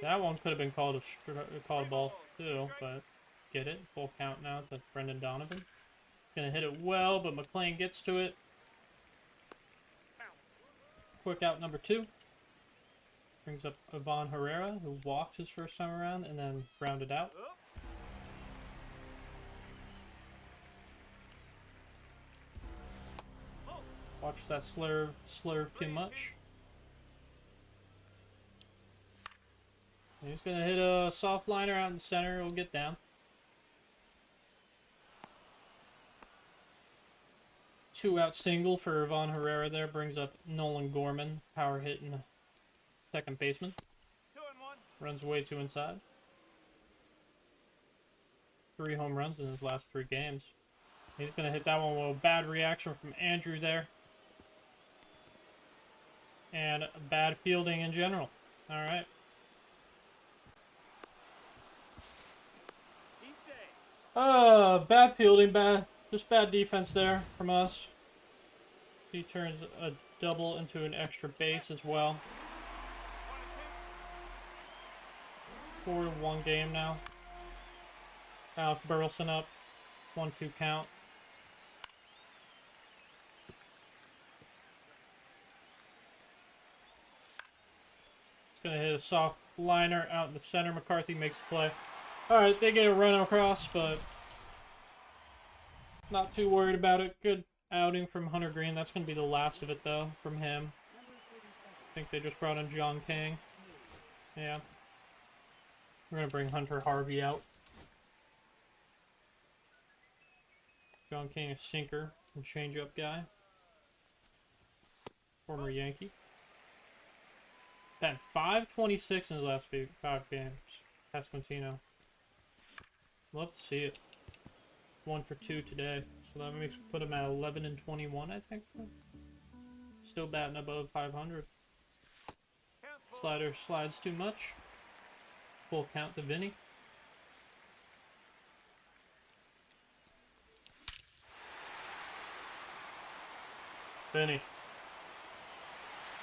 That one could have been called ball 2, but get it. Full count now to Brendan Donovan. Gonna hit it well, but McClain gets to it. Quick out number 2. Brings up Ivan Herrera, who walked his first time around and then grounded out. Watch that slurve too much. And he's going to hit a soft liner out in the center. It'll get down. 2 out single for Ivan Herrera there. Brings up Nolan Gorman, power hitting second baseman. 2-1. Runs way too inside. 3 home runs in his last 3 games. He's going to hit that one with a bad reaction from Andrew there. And bad fielding in general. All right. Bad fielding, just bad defense there from us. He turns a double into an extra base as well. 4-1 game now. Alex Burleson up. 1-2 count. It's going to hit a soft liner out in the center. McCarthy makes the play. Alright, they get a run across, but not too worried about it. Good outing from Hunter Green. That's going to be the last of it, though, from him. I think they just brought in John King. Yeah. We're going to bring Hunter Harvey out. John King, a sinker and change-up guy. Former Yankee. Batting .526 in his last 5 games. Pasquantino. Love to see it. 1 for 2 today. So that makes put him at 11 and 21, I think. Still batting above 500. Slider slides too much. Full count to Vinny. Vinny.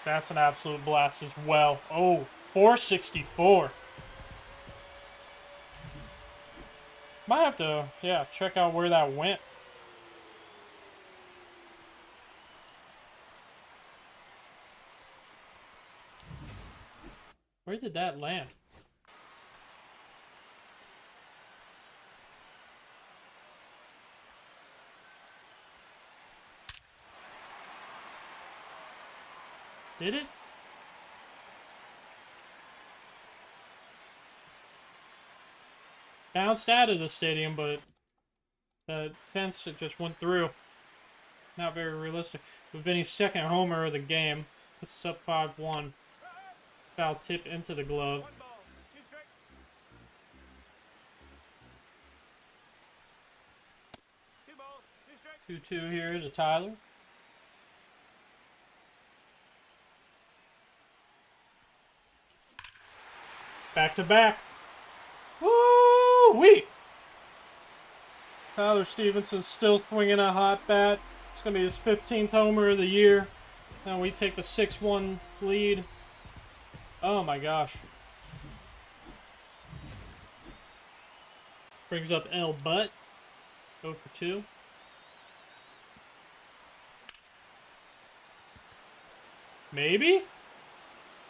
That's an absolute blast as well. Oh, 464. Might have to, yeah, check out where that went. Where did that land? Did it? Bounced out of the stadium, but the fence it just went through. Not very realistic. But Vinny's second homer of the game puts us up 5-1. Foul tip into the glove. 2-2 here to Tyler. Back to back. Woo-wee! Tyler Stephenson's still swinging a hot bat. It's going to be his 15th homer of the year. Now we take the 6-1 lead. Oh my gosh. Brings up L. Butt. 0 for 2. Maybe?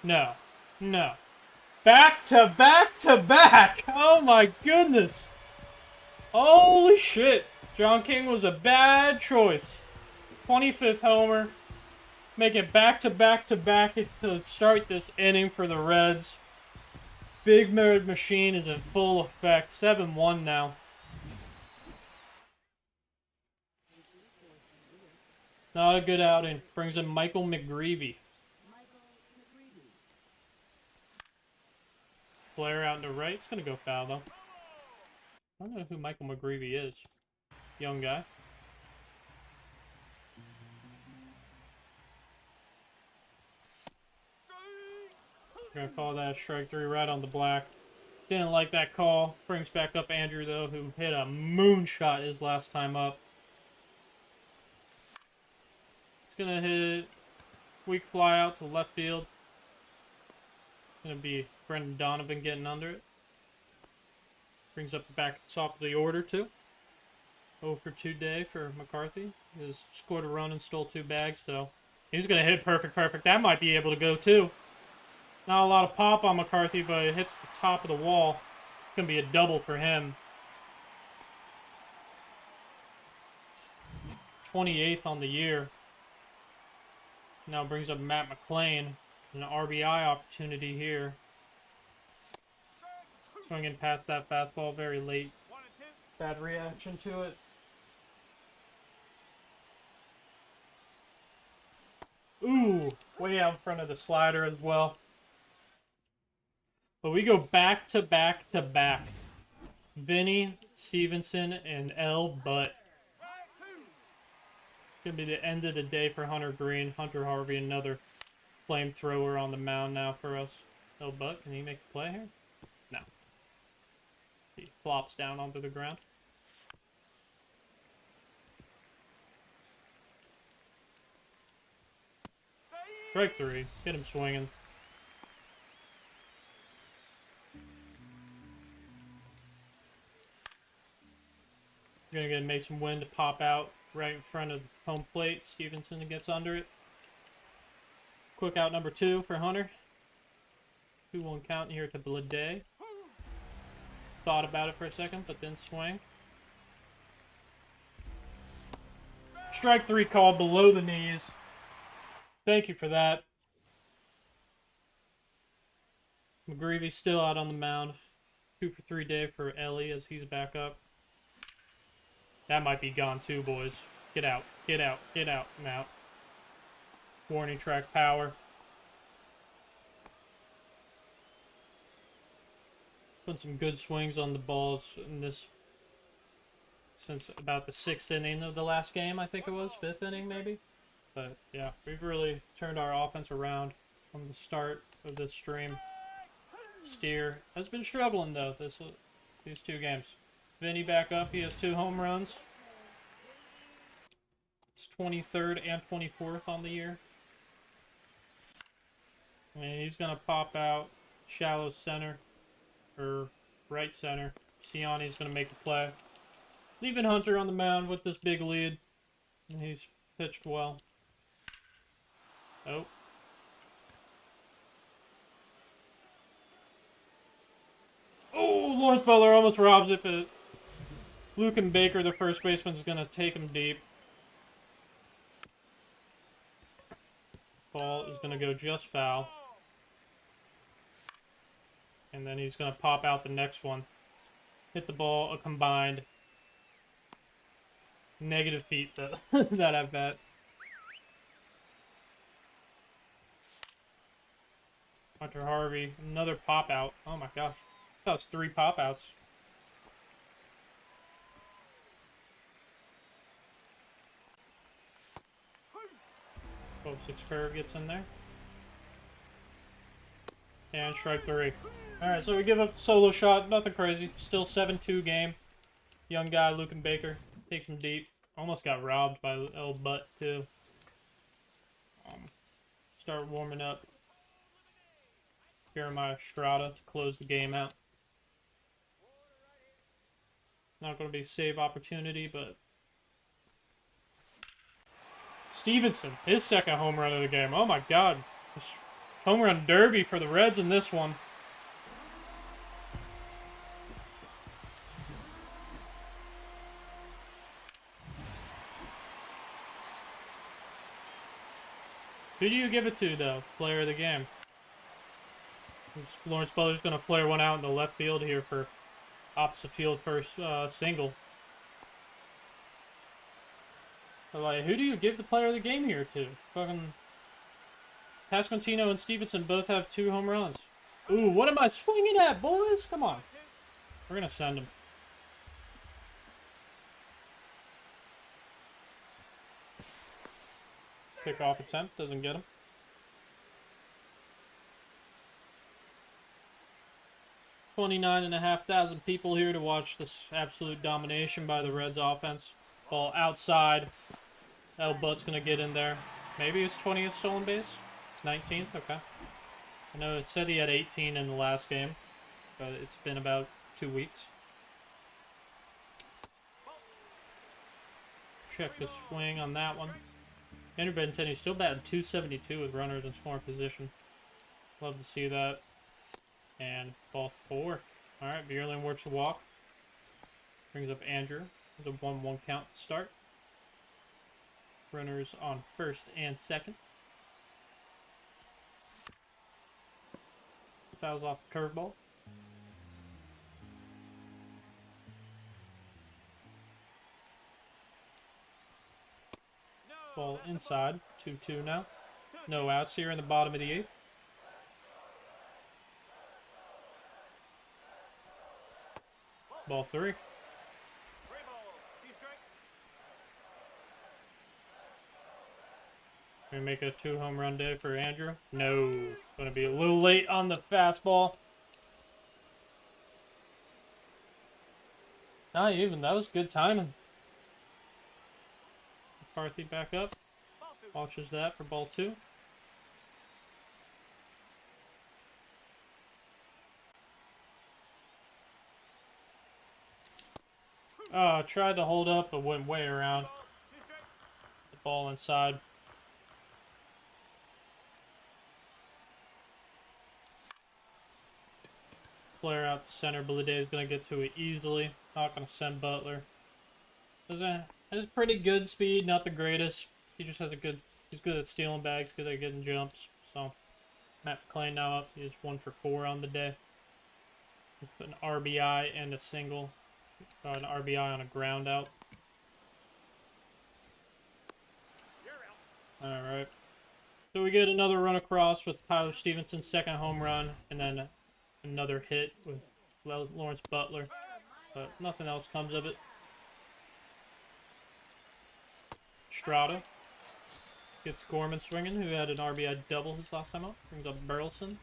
No. No. Back to back to back! Oh my goodness! Holy shit! John King was a bad choice. 25th homer. Make it back to back to back to start this inning for the Reds. Big Nerd Machine is in full effect. 7-1 now. Not a good outing. Brings in Michael McGreevy. Blair out to right. It's going to go foul, though. I don't know who Michael McGreevy is. Young guy. We're going to call that strike 3 right on the black. Didn't like that call. Brings back up Andrew, though, who hit a moonshot his last time up. It's going to hit weak fly out to left field. Going to be Brendan Donovan getting under it. Brings up the back top of the order, too. 0 for 2 day for McCarthy. He's scored a run and stole 2 bags, though. He's going to hit perfect. That might be able to go, too. Not a lot of pop on McCarthy, but it hits the top of the wall. It's going to be a double for him. 28th on the year. Now brings up Matt McClain. An RBI opportunity here. Swinging past that fastball very late. Bad reaction to it. Ooh, way out in front of the slider as well. But we go back to back to back. Vinny, Stevenson, and L. Butt. Gonna be the end of the day for Hunter Green. Hunter Harvey, another flamethrower on the mound now for us. L. Butt, can he make a play here? No. He flops down onto the ground. Strike 3. Get him swinging. We're going to get Mason Wynn to pop out right in front of home plate. Stevenson gets under it. Quick out number 2 for Hunter. 2-1 count here to Blade. Thought about it for a second, but then swing. Strike 3 called below the knees. Thank you for that. McGreevy still out on the mound. 2 for 3 day for Ellie as he's back up. That might be gone too, boys. Get out. Get out. Get out. I'm out. Warning track power. Put some good swings on the balls in this, since about the 6th inning of the last game, I think it was. 5th inning, maybe? But, yeah, we've really turned our offense around from the start of this stream. Steer has been struggling, though, these 2 games. Vinny back up. He has 2 home runs. It's 23rd and 24th on the year. And he's going to pop out shallow center, or right center. Siani's going to make the play. Leaving Hunter on the mound with this big lead. And he's pitched well. Oh. Oh, Lawrence Butler almost robs it, but Luke and Baker, the first baseman, is going to take him deep. Ball is going to go just foul. And then he's going to pop out the next one. Hit the ball a combined negative feet that at bat. Hunter Harvey, another pop out. Oh my gosh. That was 3 pop outs. 12-6 curve gets in there. And strike 3. Alright, so we give up solo shot. Nothing crazy. Still 7-2 game. Young guy, Luke and Baker. Takes him deep. Almost got robbed by El Butt, too. Start warming up. Jeremiah Strada to close the game out. Not going to be a save opportunity, but Stevenson, his 2nd home run of the game. Oh my god. Home run derby for the Reds in this one. Who do you give it to, though? Player of the game. Lawrence Butler's going to flare one out in the left field here for opposite field first single. But, like, who do you give the player of the game here to? Fucking Pasquantino and Stevenson both have 2 home runs. Ooh, what am I swinging at, boys? Come on. We're going to send him. Kickoff attempt, doesn't get him. 29,500 people here to watch this absolute domination by the Reds offense. Ball outside. El Butt's going to get in there. Maybe his 20th stolen base? 19th? Okay. I know it said he had 18 in the last game, but it's been about 2 weeks. Check the swing on that one. Andrew Benintendi still batting .272 with runners in scoring position. Love to see that. And ball 4. Alright, Bierlin works the walk. Brings up Andrew. It's a 1-1 count to start. Runners on 1st and 2nd. Fouls off the curveball. Ball inside. 2-2 now. No outs here in the bottom of the 8th. Ball 3. Gonna make a 2 home run day for Andrew. No. Gonna be a little late on the fastball. Not even. That was good timing. McCarthy back up. Watches that for ball 2. Tried to hold up, but went way around. The ball inside. Flare out the center. Blue Day is going to get to it easily. Not going to send Butler. Has pretty good speed, not the greatest. He just has he's good at stealing bags, good at getting jumps. So, Matt McClain now up. He is 1 for 4 on the day. With an RBI and a single. Got an RBI on a ground out. Alright. So we get another run across with Tyler Stevenson's second home run, and then another hit with Lawrence Butler. But nothing else comes of it. Strada gets Gorman swinging, who had an RBI double his last time out. Brings up Burleson.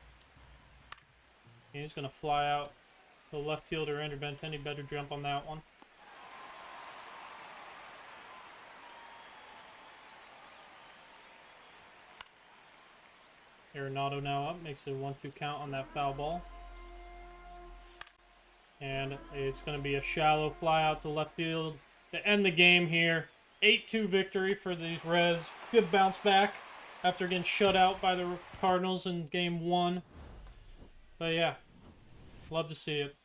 And he's going to fly out. The left fielder, Andrew Benintendi, better jump on that one. Arenado now up, makes it a 1-2 count on that foul ball. And it's going to be a shallow fly out to left field to end the game here. 8-2 victory for these Reds. Good bounce back after getting shut out by the Cardinals in game 1. But yeah, love to see it.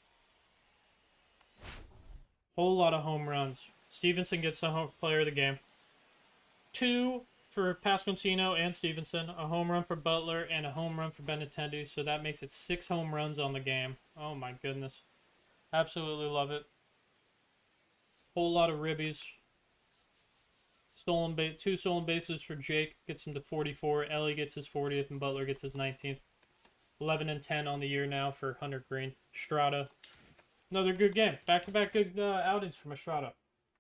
Whole lot of home runs. Stevenson gets the home player of the game. 2 for Pasquantino and Stevenson, a home run for Butler, and a home run for Benintendi. So that makes it 6 home runs on the game. Oh my goodness. Absolutely love it. Whole lot of ribbies. Two stolen bases for Jake. Gets him to 44. Ellie gets his 40th, and Butler gets his 19th. 11 and 10 on the year now for Hunter Green. Strada. Another good game. Back-to-back good outings from Estrada.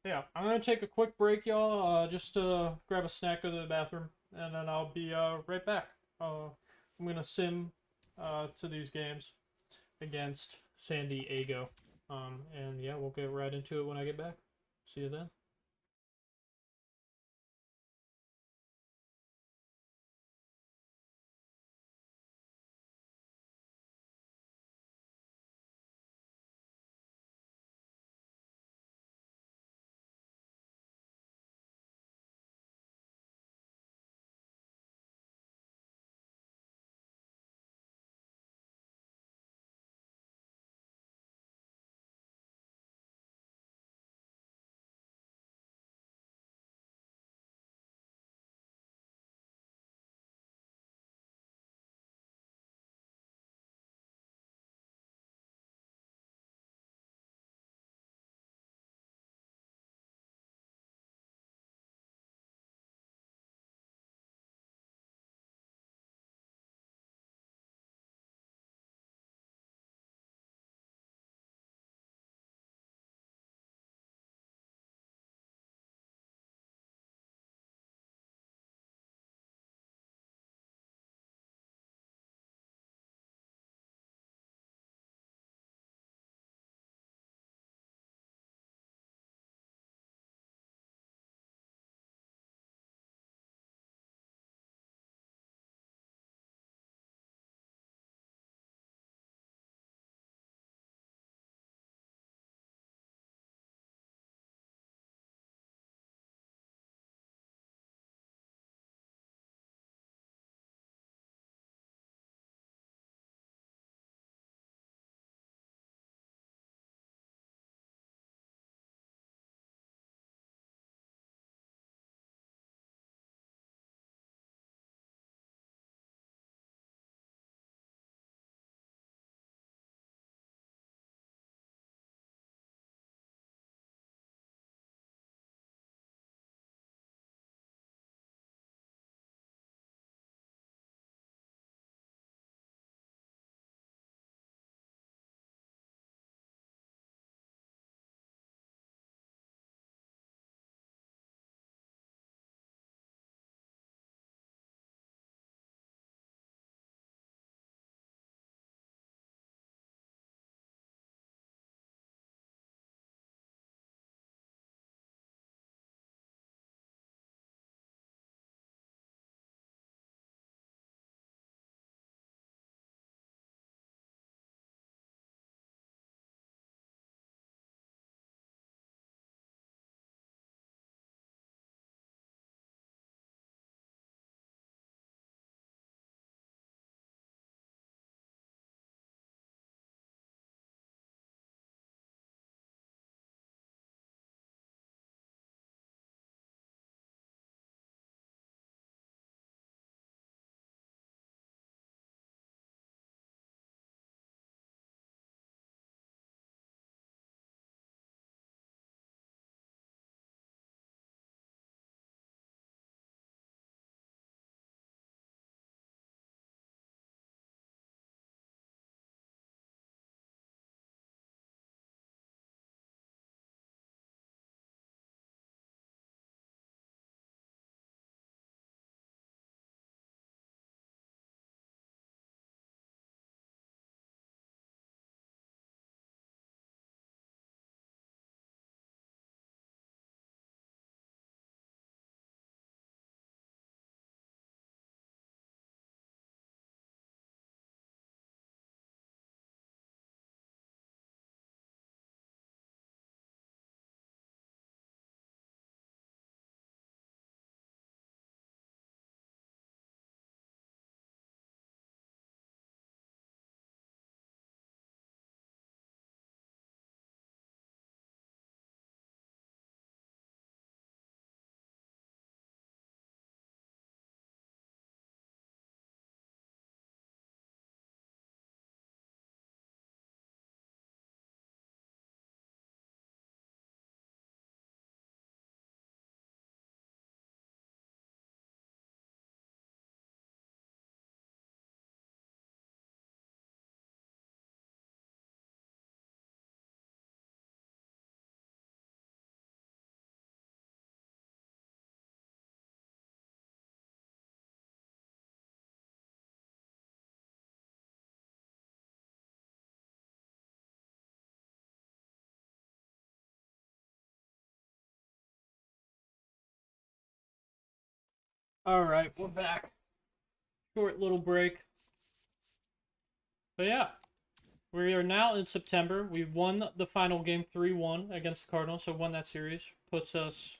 Yeah, I'm going to take a quick break, y'all. Just to grab a snack, go to the bathroom, and then I'll be right back. I'm going to sim to these games against San Diego. And yeah, we'll get right into it when I get back. See you then. All right, we're back. Short little break. But yeah, we are now in September. We won the final game 3-1 against the Cardinals, so won that series. Puts us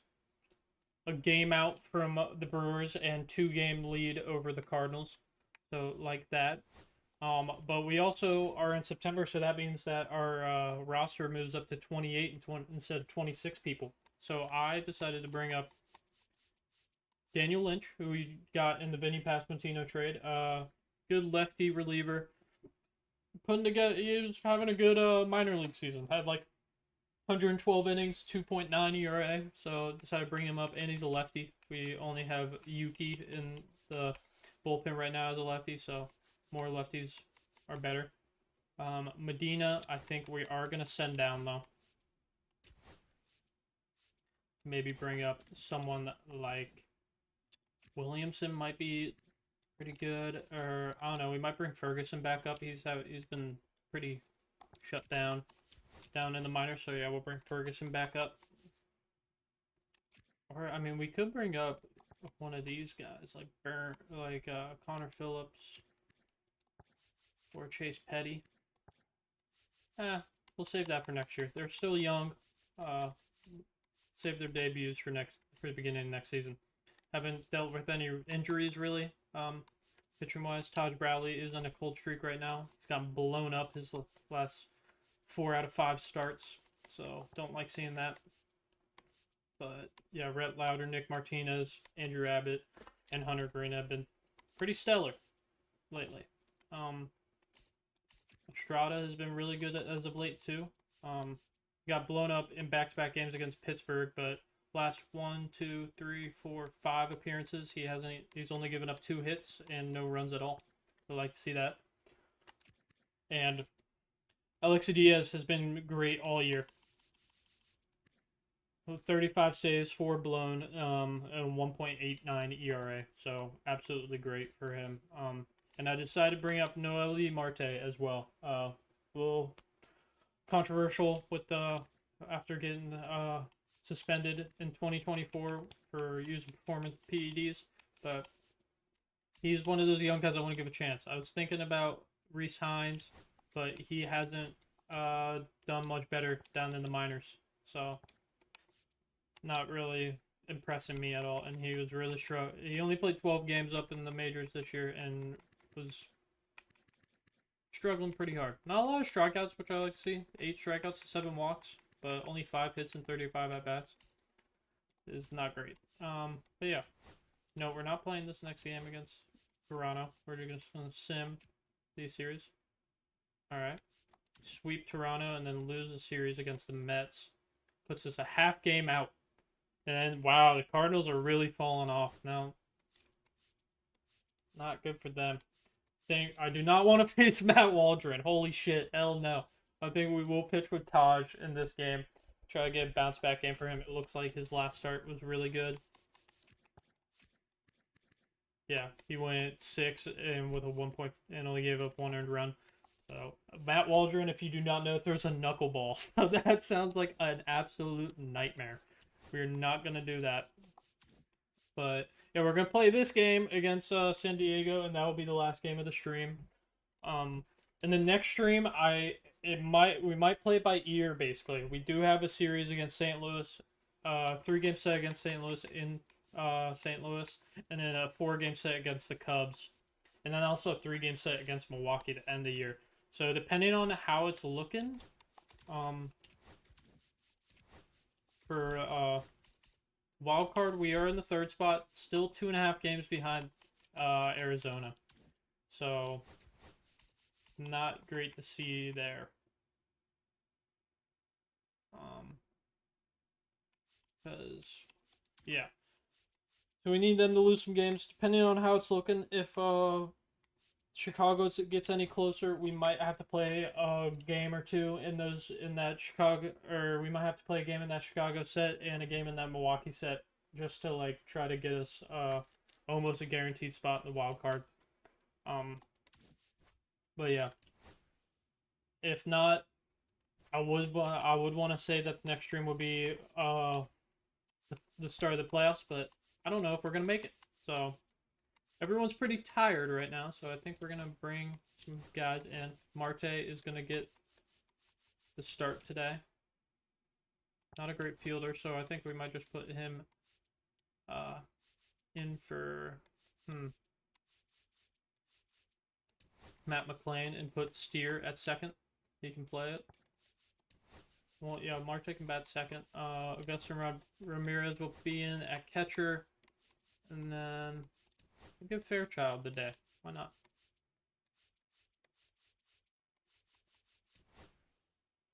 a game out from the Brewers and 2-game lead over the Cardinals. So like that. But we also are in September, so that means that our roster moves up to 28 and 20, instead of 26 people. So I decided to bring up Daniel Lynch, who we got in the Vinny Pasquantino trade. Good lefty reliever. Putting together, he was having a good minor league season. Had like 112 innings, 2.9 ERA. So decided to bring him up, and he's a lefty. We only have Yuki in the bullpen right now as a lefty, so more lefties are better. Medina, I think we are gonna send down though. Maybe bring up someone like Williamson might be pretty good, or I don't know. We might bring Ferguson back up. He's been pretty shut down in the minors. So yeah, we'll bring Ferguson back up. Or I mean, we could bring up one of these guys like Connor Phillips or Chase Petty. We'll save that for next year. They're still young. Save their debuts for the beginning of next season. Haven't dealt with any injuries really. Pitching wise, Taj Bradley is on a cold streak right now. He's gotten blown up his last 4 out of 5 starts, so don't like seeing that. But yeah, Rhett Lauder, Nick Martinez, Andrew Abbott, and Hunter Green have been pretty stellar lately. Estrada has been really good as of late too. Got blown up in back-to-back games against Pittsburgh, but last 1, 2, 3, 4, 5 appearances, he's only given up 2 hits and no runs at all. I like to see that. And Alexi Diaz has been great all year. 35 saves, 4 blown, and 1.89 ERA. So absolutely great for him. And I decided to bring up Noelvi Marte as well. A little controversial with after getting suspended in 2024 for using performance PEDs, but he's one of those young guys I want to give a chance. I was thinking about Reese Hines, but he hasn't done much better down in the minors, so not really impressing me at all. And he was really he only played 12 games up in the majors this year and was struggling pretty hard. Not a lot of strikeouts, which I like to see. 8 strikeouts to 7 walks, but only 5 hits and 35 at bats is not great. But yeah, no, we're not playing this next game against Toronto. We're just gonna sim these series. All right, sweep Toronto and then lose the series against the Mets. Puts us a half game out. And wow, the Cardinals are really falling off now. Not good for them. I do not want to face Matt Waldron. Holy shit, hell no. I think we will pitch with Taj in this game. Try to get a bounce back game for him. It looks like his last start was really good. Yeah, he went 6 and with a 1 point and only gave up 1 earned run. So Matt Waldron, if you do not know, throws a knuckleball. So that sounds like an absolute nightmare. We're not gonna do that. But yeah, we're gonna play this game against San Diego, and that will be the last game of the stream. In the next stream, we might play it by ear. Basically, we do have a series against St. Louis, 3-game set against St. Louis in St. Louis, and then a 4-game set against the Cubs, and then also a 3-game set against Milwaukee to end the year. So depending on how it's looking, for wild card, we are in the 3rd spot, still 2.5 games behind Arizona. So not great to see there. Because yeah, so we need them to lose some games. Depending on how it's looking, if Chicago gets any closer, we might have to play a game or two in that Chicago, or we might have to play a game in that Chicago set and a game in that Milwaukee set, just to like try to get us almost a guaranteed spot in the wild card. But yeah, if not, I would want to say that the next stream will be the start of the playoffs, but I don't know if we're gonna make it. So everyone's pretty tired right now, so I think we're going to bring some guys in. Marte is going to get the start today. Not a great fielder, so I think we might just put him in for Matt McClain and put Steer at second. He can play it. Well, yeah, Marte can bat second. Augustin Ramirez will be in at catcher. And then we'll give Fairchild the day. Why not?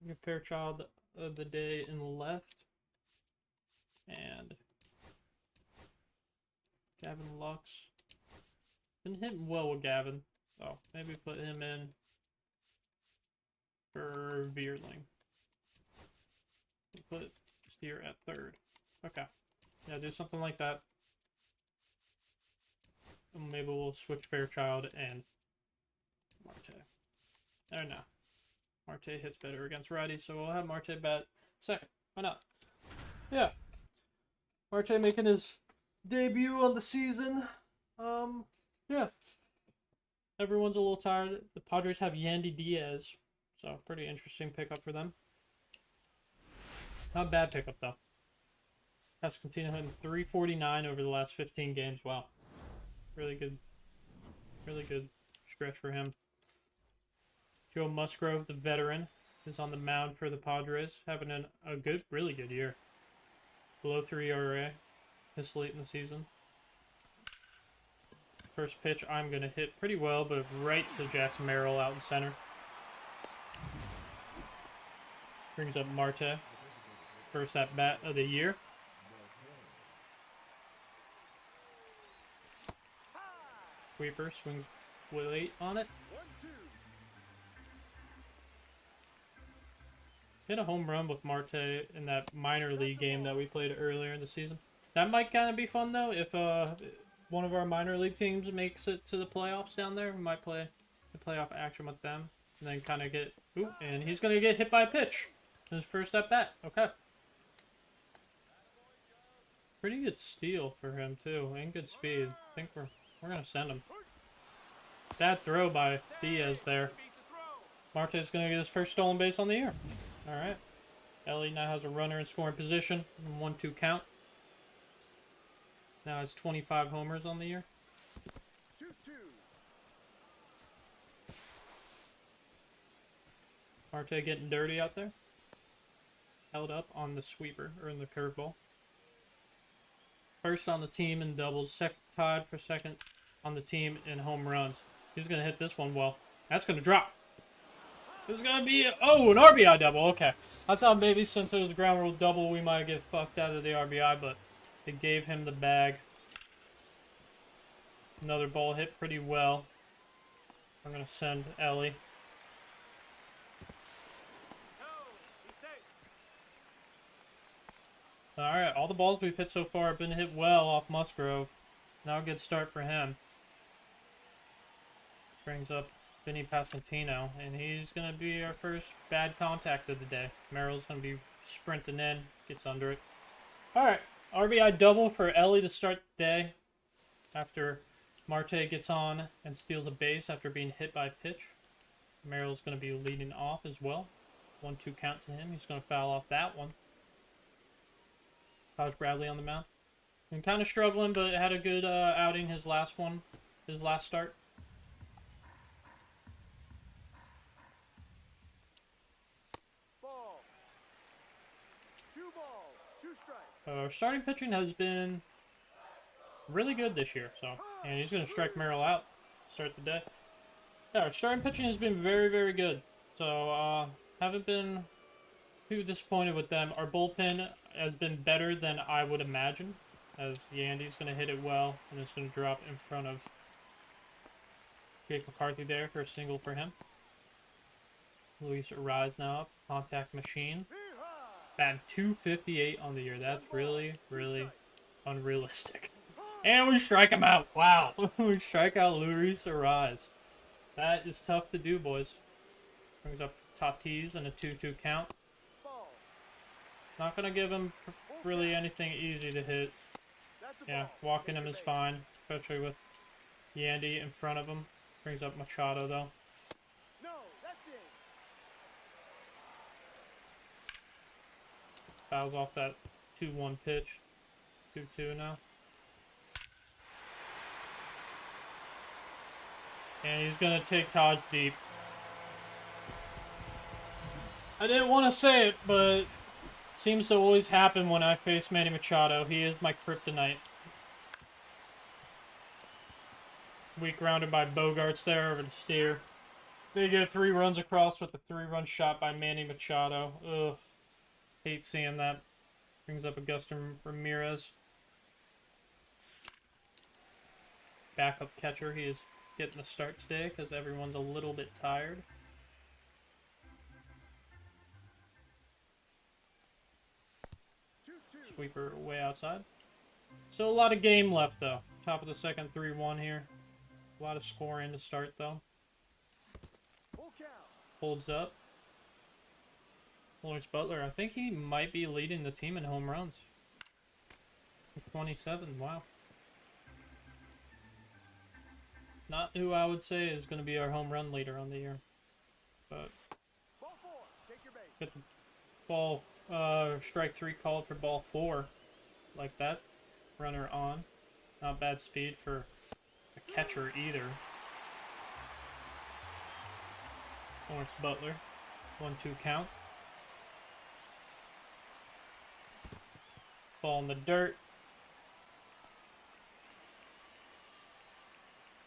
Give Fairchild the day in the left. And Gavin Lux. Been hitting well with Gavin. So maybe put him in for Veerling. Put Steer at third. Okay. Yeah, do something like that. And maybe we'll switch Fairchild and Marte. There now. Marte hits better against righty, so we'll have Marte bat second. Why not? Yeah. Marte making his debut on the season. Yeah. Everyone's a little tired. The Padres have Yandy Diaz, so pretty interesting pickup for them. Not a bad pickup, though. Pasquantino hitting .349 over the last 15 games. Wow. Really good stretch for him. Joe Musgrove, the veteran, is on the mound for the Padres, having a really good year. Below 3 ERA this late in the season. First pitch I'm going to hit pretty well, but right to Jackson Merrill out in center. Brings up Marte. First at bat of the year. Sweeper swings late on it. Hit a home run with Marte in that minor league game that we played earlier in the season. That might kind of be fun though. If one of our minor league teams makes it to the playoffs down there, we might play the playoff action with them, and then kind of get. Ooh, and he's gonna get hit by a pitch. His first at bat. Okay. Pretty good steal for him too, and good speed. I think we're gonna send him. Bad throw by Diaz there. Marte's gonna get his first stolen base on the year. All right. Ellie now has a runner in scoring position. 1-2 count. Now has 25 homers on the year. 2-2. Marte getting dirty out there. Held up on the sweeper, or in the curveball. First on the team in doubles. Tied for second on the team in home runs. He's going to hit this one well. That's going to drop. This is going to be... an RBI double. Okay. I thought maybe since it was a ground rule double, we might get fucked out of the RBI, but it gave him the bag. Another ball hit pretty well. I'm going to send Ellie. Alright, all the balls we've hit so far have been hit well off Musgrove. Now a good start for him. Brings up Vinny Pasquantino, and he's going to be our first bad contact of the day. Merrill's going to be sprinting in, gets under it. Alright, RBI double for Ellie to start the day after Marte gets on and steals a base after being hit by a pitch. Merrill's going to be leading off as well. 1-2 count to him. He's going to foul off that one. Taj Bradley on the mound. Been kind of struggling, but had a good outing his last start. Ball. 2 balls, 2 strikes. Our starting pitching has been really good this year, and he's going to strike Merrill out to start the day. Yeah, our starting pitching has been very, very good. So, haven't been too disappointed with them. Our bullpen has been better than I would imagine, as Yandy's going to hit it well, and it's going to drop in front of Jake McCarthy there for a single for him. Luis Arise now up, contact machine. Batting .258 on the year. That's really, really unrealistic. And we strike him out. Wow. We strike out Luis Arise. That is tough to do, boys. Brings up Tatis and a 2-2 count. Not going to give him really anything easy to hit. That's a Yeah, ball. walking Take him your is base. fine, especially with Yandy in front of him. Brings up Machado, though. No, that's in. Fouls off that 2-1 pitch. 2-2 now. And he's going to take Taj deep. I didn't want to say it, but it seems to always happen when I face Manny Machado. He is my kryptonite. Weak rounded by Bogarts there over the steer. They get 3 runs across with a 3-run shot by Manny Machado. Ugh. Hate seeing that. Brings up Augustin Ramirez. Backup catcher. He is getting the start today because everyone's a little bit tired. Sweeper way outside. Still a lot of game left, though. Top of the second, 3-1 here. A lot of scoring to start, though. Full count. Holds up. Lawrence Butler, I think he might be leading the team in home runs. 27, wow. Not who I would say is going to be our home run leader on the year. But Ball 4. Take your base. get the ball, strike 3 called for ball 4. Like that. Runner on. Not bad speed for a catcher either. Lawrence Butler. 1-2 count. Ball in the dirt.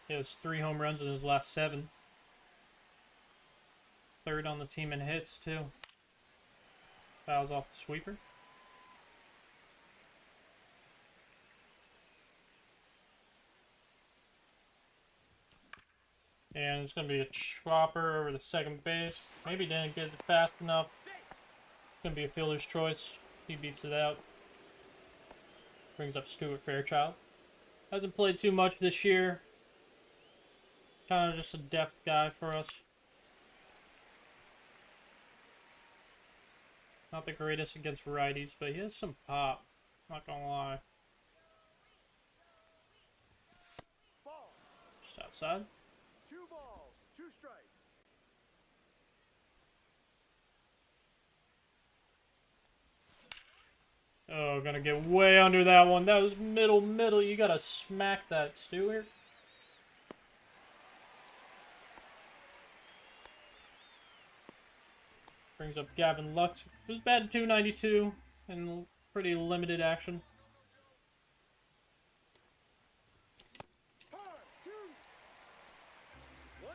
He has 3 home runs in his last 7. Third on the team in hits, too. Fouls off the sweeper. And it's going to be a chopper over the second base. Maybe didn't get it fast enough. It's going to be a fielder's choice. He beats it out. Brings up Stuart Fairchild. Hasn't played too much this year. Kind of just a depth guy for us. Not the greatest against righties, but he has some pop. Not gonna lie. Ball. Just outside. 2 balls. 2 strikes. Oh, gonna get way under that one. That was middle. You gotta smack that, Stewart. Brings up Gavin Lux. It was bad 292 and pretty limited action. Hard. 2. 1-2.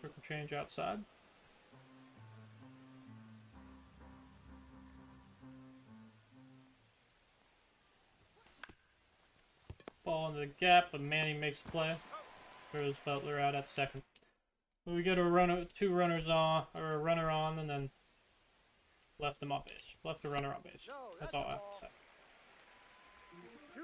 Circle change outside. Ball into the gap, but Manny makes the play. Throws Butler out at second. We get a 2 runners on, or a runner on, and then left him on base. Left the runner on base. No, That's that's all a I have ball. to say. 2-1.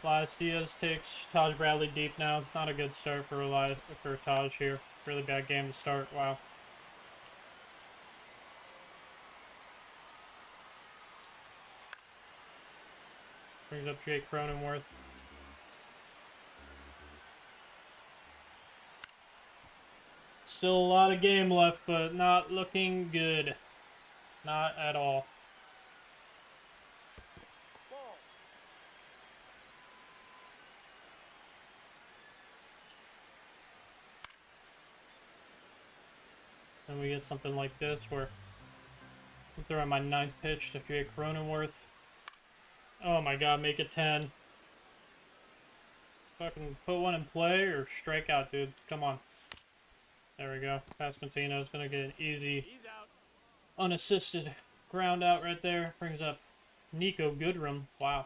Elias Diaz takes Taj Bradley deep now. Not a good start for Taj here. Really bad game to start. Wow. Brings up Jake Cronenworth. Still a lot of game left, but not looking good. Not at all. Ball. And we get something like this where I'm throwing my 9th pitch to Jake Cronenworth. Oh my god, make it 10. Fucking put one in play or strike out, dude. Come on. There we go. Pasquantino is going to get an easy, unassisted ground out right there. Brings up Nico Goodrum. Wow.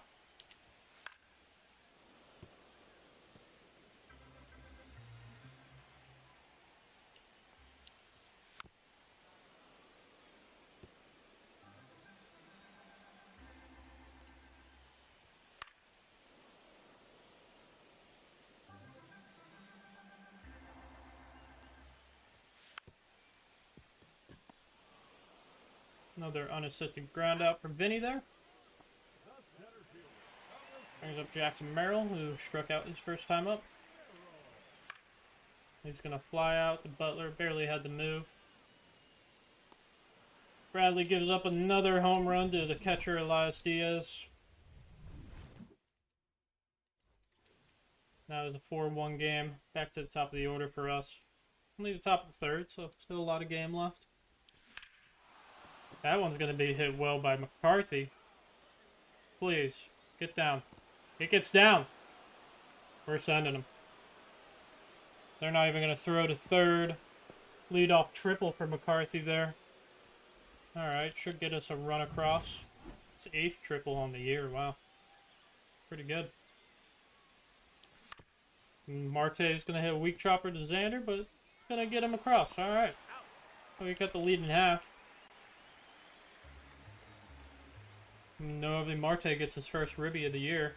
Another unassisted ground out for Vinny there. Brings up Jackson Merrill, who struck out his first time up. He's going to fly out. The Butler barely had to move. Bradley gives up another home run to the catcher, Elias Diaz. That was a 4-1 game. Back to the top of the order for us. Only the top of the third, so still a lot of game left. That one's going to be hit well by McCarthy. Please, get down. It gets down. We're sending him. They're not even going to throw to third. Leadoff triple for McCarthy there. Alright, should get us a run across. It's 8th triple on the year. Wow. Pretty good. Marte is going to hit a weak chopper to Xander, but it's going to get him across. Alright. So we got the lead in half. Noelvi Marte gets his first ribby of the year.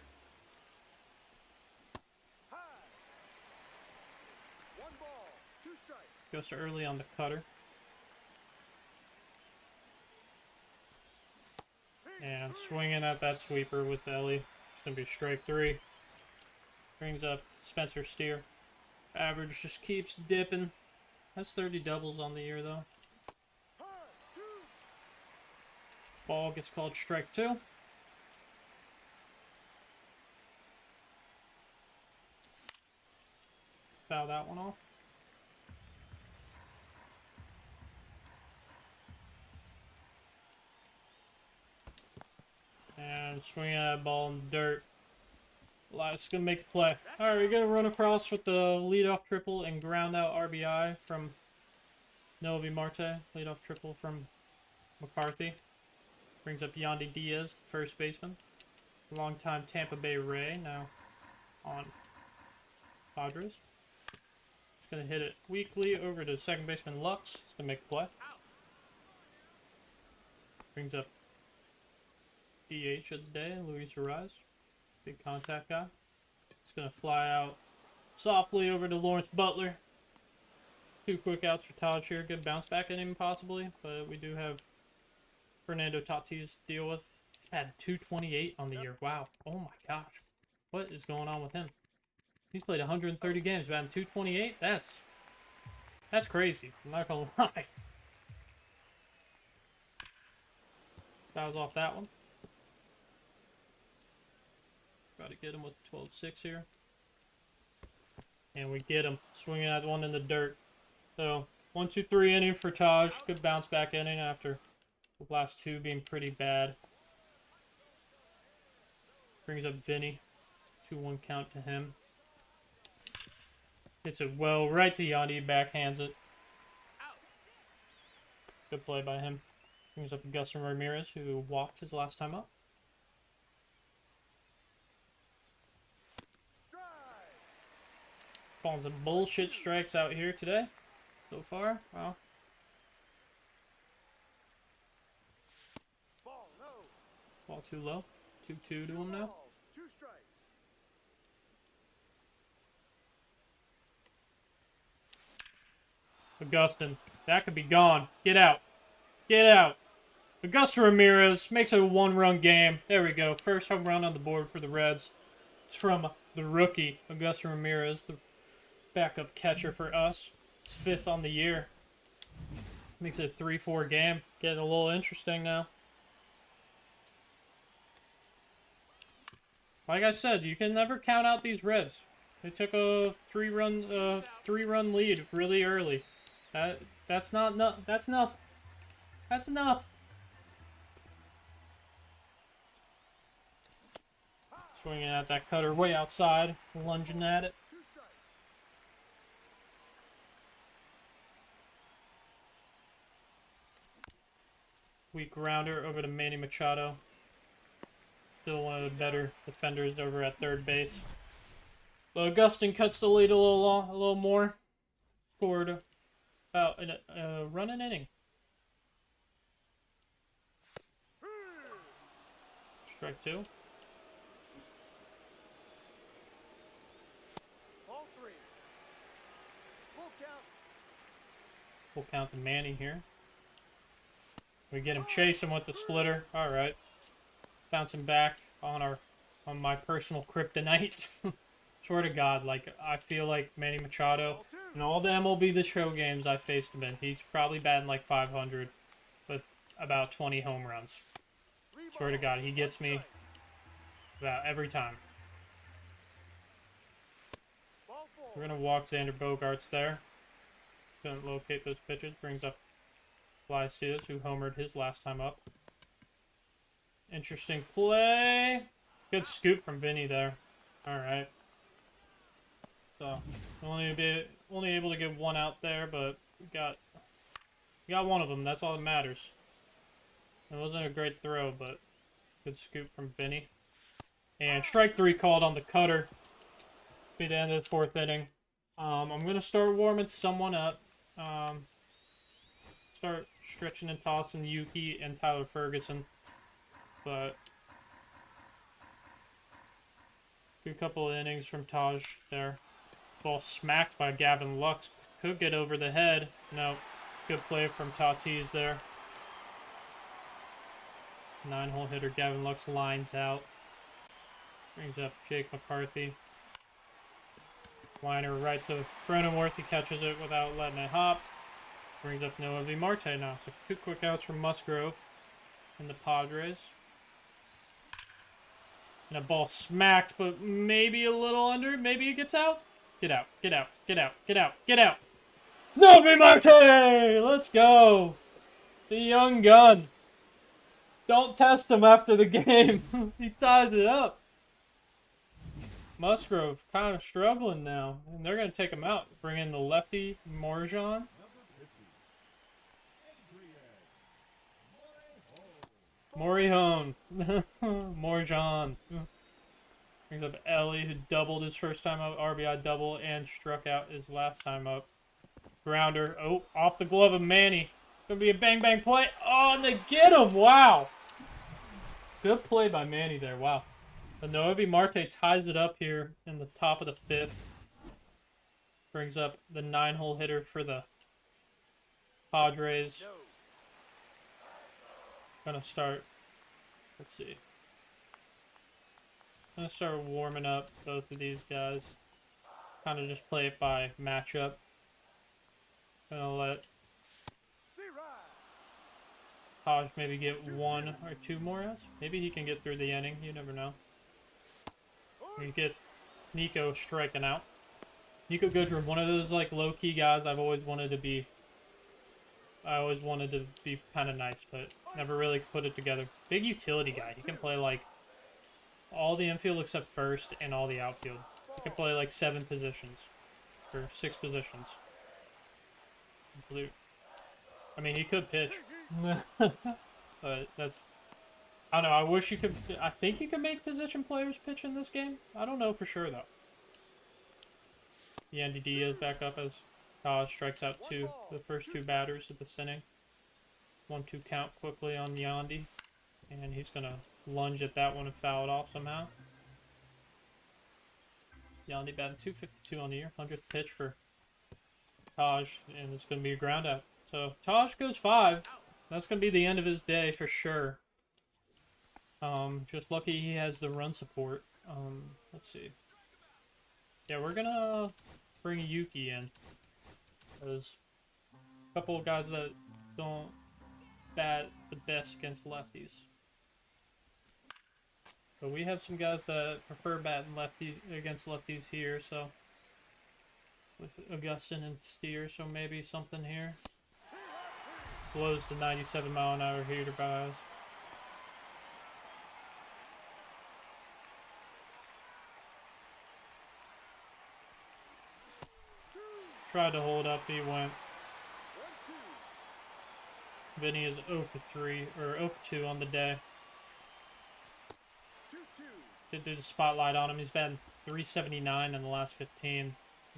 Goes early on the cutter. And swinging at that sweeper with Ellie. It's going to be strike 3. Brings up Spencer Steer. Average just keeps dipping. That's 30 doubles on the year, though. Ball gets called strike 2. Foul that one off. And swinging that ball in the dirt. Elias going to make the play. Alright, we're going to run across with the leadoff triple and ground out RBI from Noelvi Marte. Leadoff triple from McCarthy. Brings up Yandy Diaz, the first baseman. Longtime Tampa Bay Ray, now on Padres. He's going to hit it weakly over to second baseman Lux. He's going to make the play. Brings up DH of the day, Luis Ariz. Big contact guy. He's going to fly out softly over to Lawrence Butler. 2 quick outs for Taj here. Good bounce back inning possibly, but we do have Fernando Tatis to deal with. He's batted .228 on the year. Wow. Oh my gosh. What is going on with him? He's played 130 games, batting .228. That's crazy. I'm not going to lie. Fouls off that one. Try to get him with 12-6 here. And we get him. Swinging that one in the dirt. So, 1-2-3 inning for Taj. Good bounce back inning after the last 2 being pretty bad. Brings up Vinny. 2-1 count to him. Hits it well right to Yandy. Backhands it. Good play by him. Brings up Augustin Ramirez, who walked his last time up. Calling some bullshit strikes out here today. So far. Wow. Ball too low. 2-2 to him now. Augustin. That could be gone. Get out. Get out. Augustin Ramirez makes it a 1-run game. There we go. First home run on the board for the Reds. It's from the rookie, Augustin Ramirez, the backup catcher for us. It's 5th on the year. Makes it a 3-4 game. Getting a little interesting now. Like I said, you can never count out these Reds. They took a 3-run lead really early. That's enough. That's enough. Swinging at that cutter way outside, lunging at it. Weak grounder over to Manny Machado. Still one of the better defenders over at third base. But Augustin cuts the lead a little more. Scored about a run an inning. Strike 2. Full count to Manny here. We get him chasing with the splitter. All right. Bouncing back on my personal kryptonite. Swear to God, like, I feel like Manny Machado, in all the MLB The Show games I faced him in, he's probably batting like 500 with about 20 home runs. Swear to God, he gets me about every time. We're going to walk Xander Bogaerts there. Couldn't locate those pitches. Brings up Lysias, who homered his last time up. Interesting play. Good scoop from Vinny there. All right. So only able to get one out there, but we got one of them. That's all that matters. It wasn't a great throw, but good scoop from Vinny. And strike 3 called on the cutter. Be the end of the 4th inning. I'm gonna start warming someone up. Start stretching and tossing Yuki and Tyler Ferguson, but good couple of innings from Taj there. Ball smacked by Gavin Lux. Could get over the head. No. Good play from Tatis there. 9-hole hitter Gavin Lux lines out. Brings up Jake McCarthy. Liner right to Cronenworth. He catches it without letting it hop. Brings up Noah V. Marte now. So 2 quick outs from Musgrove and the Padres. And a ball smacked, but maybe a little under. Maybe it gets out. Get out. Get out. Get out. Get out. Get out. Noah V. Marte! Let's go. The young gun. Don't test him after the game. He ties it up. Musgrove kind of struggling now. And they're going to take him out. Bring in the lefty, Morjan. Morihone. Morjan. Brings up Ellie, who doubled his first time up, RBI double, and struck out his last time up. Grounder. Oh, off the glove of Manny. Gonna be a bang-bang play. Oh, and they get him. Wow. Good play by Manny there. Wow. Noah Marte ties it up here in the top of the 5th. Brings up the 9-hole hitter for the Padres. Gonna start. Let's see. Gonna start warming up both of these guys. Kind of just play it by matchup. Gonna let Taj maybe get 1 or 2 more outs. Maybe he can get through the inning. You never know. You get Nico striking out. Nico Goodrum, one of those like low-key guys I always wanted to be kind of nice, but never really put it together. Big utility guy. He can play like all the infield except first and all the outfield. He can play like 7 positions or 6 positions. I mean, he could pitch. But that's... I don't know. I wish you could... I think you can make position players pitch in this game. I don't know for sure, though. Yandy Diaz back up as Taj strikes out the first 2 batters of this inning. 1-2 count quickly on Yandy. And he's going to lunge at that one and foul it off somehow. Yandy batting .252 on the year. 100th pitch for Taj. And it's going to be a ground out. So Taj goes 5. That's going to be the end of his day for sure. Just lucky he has the run support. Let's see. Yeah, we're gonna bring Yuki in. There's a couple of guys that don't bat the best against lefties. But we have some guys that prefer batting against lefties here, so with Augustin and Steer, so maybe something here. Blows the 97-mile-an-hour heater by us. Tried to hold up, he went. Vinny is 0 for 3, or 0 for 2 on the day. Did do the spotlight on him. He's batting .379 in the last 15.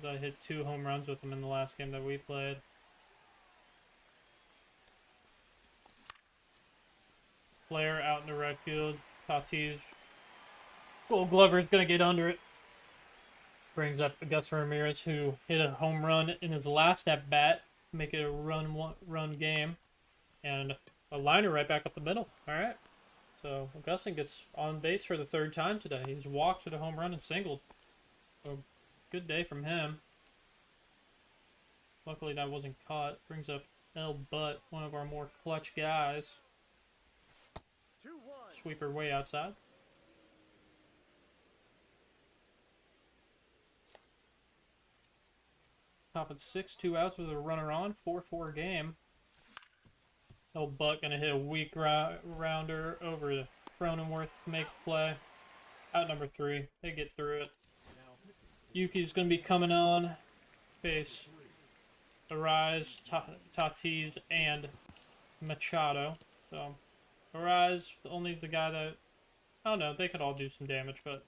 I hit 2 home runs with him in the last game that we played. Flair out in the right field. Tatis. Gold Glover's going to get under it. Brings up Gus Ramirez, who hit a home run in his last at-bat. Make it a run game. And a liner right back up the middle. All right. So Augustin gets on base for the third time today. He's walked to the home run and singled. So good day from him. Luckily that wasn't caught. Brings up L. Butt, one of our more clutch guys. 2-1. Sweeper way outside. Top of the sixth, 2 outs with a runner on. 4-4 game. L. Butt gonna hit a weak rounder over to Cronenworth to make a play. Out number 3. They get through it. Yuki's gonna be coming on. Face Arise, Tatis, and Machado. So, Arise, only the guy that... I don't know, they could all do some damage, but...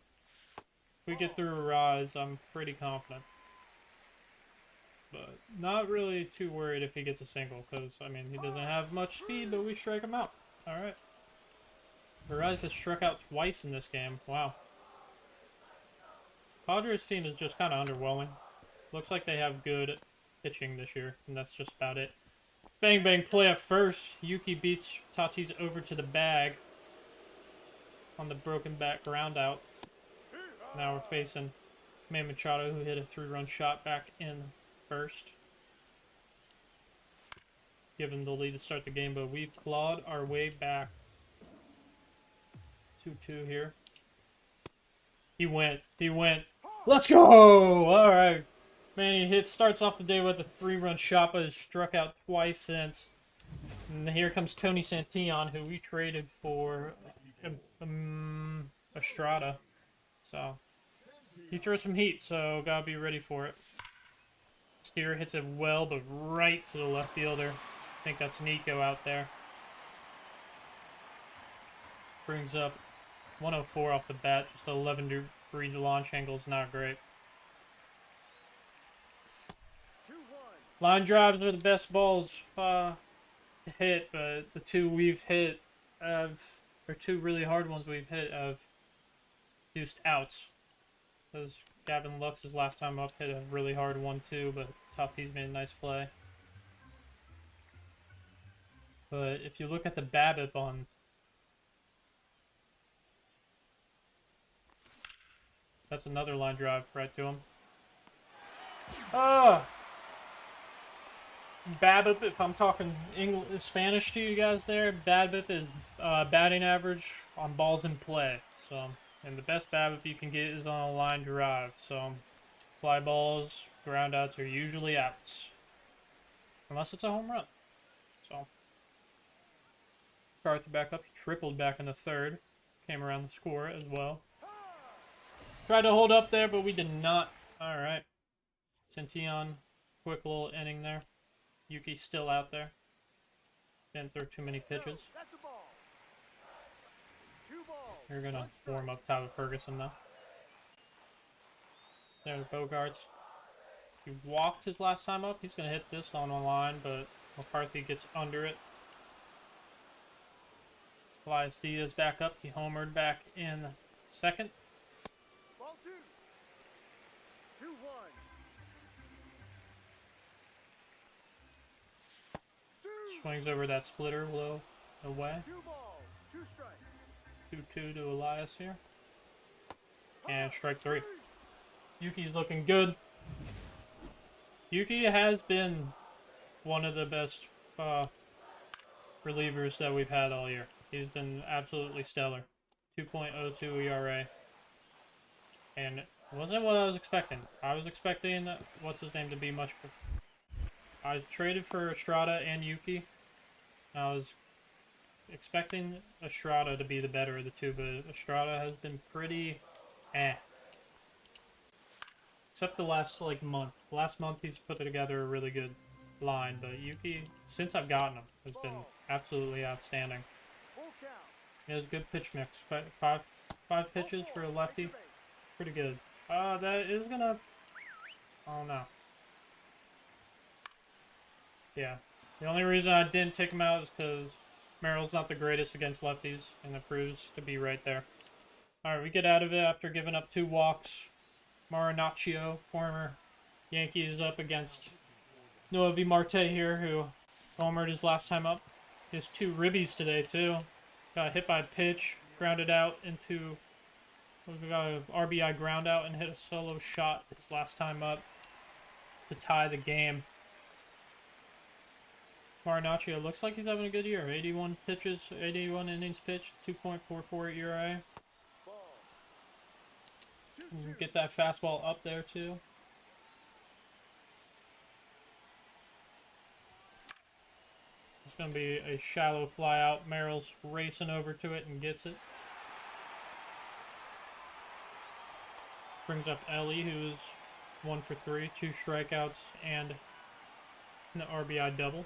if we get through Arise, I'm pretty confident. But not really too worried if he gets a single, because, I mean, he doesn't have much speed, but we strike him out. Alright. Arise has struck out twice in this game. Wow. Padres team is just kind of underwhelming. Looks like they have good pitching this year, and that's just about it. Bang bang play at first. Yuki beats Tatis over to the bag on the broken back ground out. Now we're facing Manny Machado, who hit a 3-run shot back in first. Given the lead to start the game, but we've clawed our way back. 2-2 here. He went. Let's go! Alright. Man, he starts off the day with a 3-run shot, but has struck out twice since. And here comes Tony Santillan, who we traded for Estrada. So, he throws some heat, so gotta be ready for it. Steer hits it well, but right to the left fielder. I think that's Nico out there. Brings up 104 off the bat. Just 11-degree launch angle is not great. 2-1. Line drives are the best balls to hit, but the two we've hit or 2 really hard ones we've hit have produced outs. Because Gavin Lux's last time up hit a really hard one too, but Tatis made a nice play. But if you look at the BABIP on... that's another line drive right to him. Ah! BABIP, if I'm talking English, Spanish to you guys there, BABIP is batting average on balls in play. So, and the best BABIP you can get is on a line drive. So, fly balls, ground outs are usually outs. Unless it's a home run. So, Arthur back up, he tripled back in the third. Came around the score as well. Tried to hold up there, but we did not. Alright. Santillan, quick little inning there. Yuki's still out there. Didn't throw too many pitches. That's a ball. 2 balls. You're gonna warm up Tyler Ferguson now. There's Bogarts. He walked his last time up. He's gonna hit this on the line, but McCarthy gets under it. Elias Diaz back up. He homered back in second. Ball 2. 2-1. Swings over that splitter low away. 2 balls. 2 strikes. 2-2 to Elias here. And strike 3. Yuki's looking good. Yuki has been one of the best relievers that we've had all year. He's been absolutely stellar. 2.02 ERA. And it wasn't what I was expecting. I was expecting, what's his name, to be much... I traded for Estrada and Yuki. I was expecting Estrada to be the better of the two, but Estrada has been pretty except the last, month. Last month he's put together a really good line, but Yuki, since I've gotten him, has been absolutely outstanding. Full count. He has a good pitch mix. Five pitches for a lefty. Pretty good. That is gonna... oh no. Yeah. The only reason I didn't take him out is because Merrill's not the greatest against lefties, and it proves to be right there. Alright, we get out of it after giving up 2 walks. Marinaccio, former Yankees, up against Noah V. Marte here, who homered his last time up. He has 2 ribbies today, too. Got hit by a pitch, grounded out into... We got an RBI ground out and hit a solo shot his last time up to tie the game. Marinaccio looks like he's having a good year. 81 pitches, 81 innings pitched, 2.44 ERA. Get that fastball up there, too. It's going to be a shallow fly out. Merrill's racing over to it and gets it. Brings up Ellie, who's 1 for 3, 2 strikeouts, and an RBI double.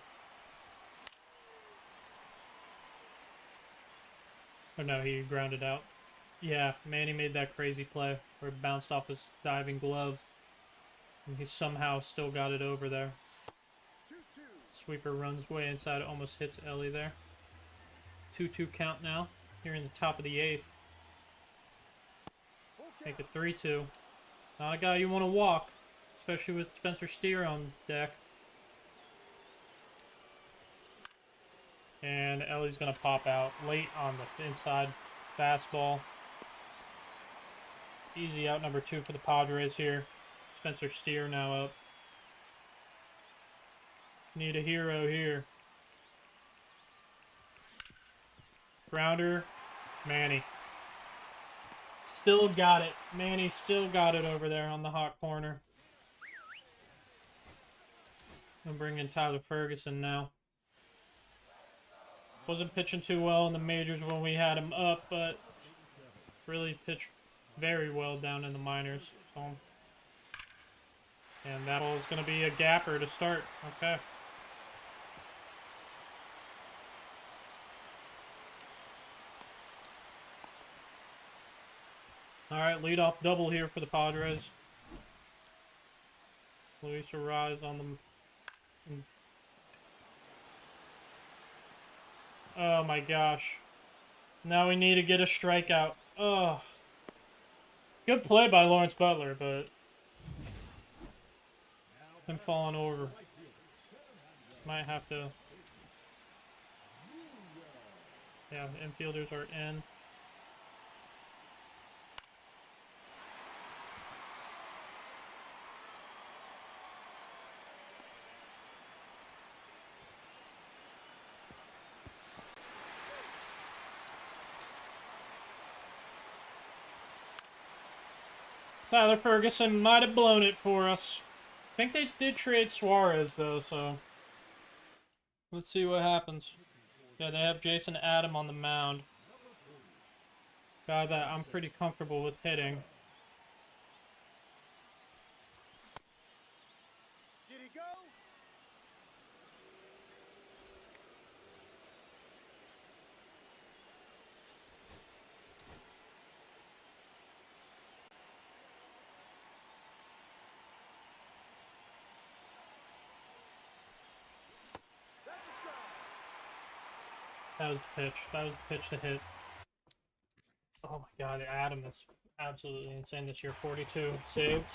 Oh no, he grounded out. Yeah, Manny made that crazy play where it bounced off his diving glove. And he somehow still got it over there. Sweeper runs way inside, almost hits Ellie there. 2-2 count now, here in the top of the 8th. Make it 3-2. Not a guy you want to walk, especially with Spencer Steer on deck. And Ellie's going to pop out late on the inside fastball. Easy out number 2 for the Padres here. Spencer Steer now up. Need a hero here. Grounder, Manny. Still got it. Manny still got it over there on the hot corner. I'm bringing Tyler Ferguson now. Wasn't pitching too well in the majors when we had him up, but really pitched very well down in the minors. So. And that is going to be a gapper to start. Okay. Alright, leadoff double here for the Padres. Luis Arraez on the... Oh my gosh. Now we need to get a strikeout. Oh. Good play by Lawrence Butler, but... him falling over. Might have to... Yeah, the infielders are in. Tyler Ferguson might have blown it for us. I think they did trade Suarez, though, so... let's see what happens. Yeah, they have Jason Adam on the mound. Guy that I'm pretty comfortable with hitting. Did he go? That was the pitch. That was the pitch to hit. Oh my god, Adam is absolutely insane this year. 42 saved.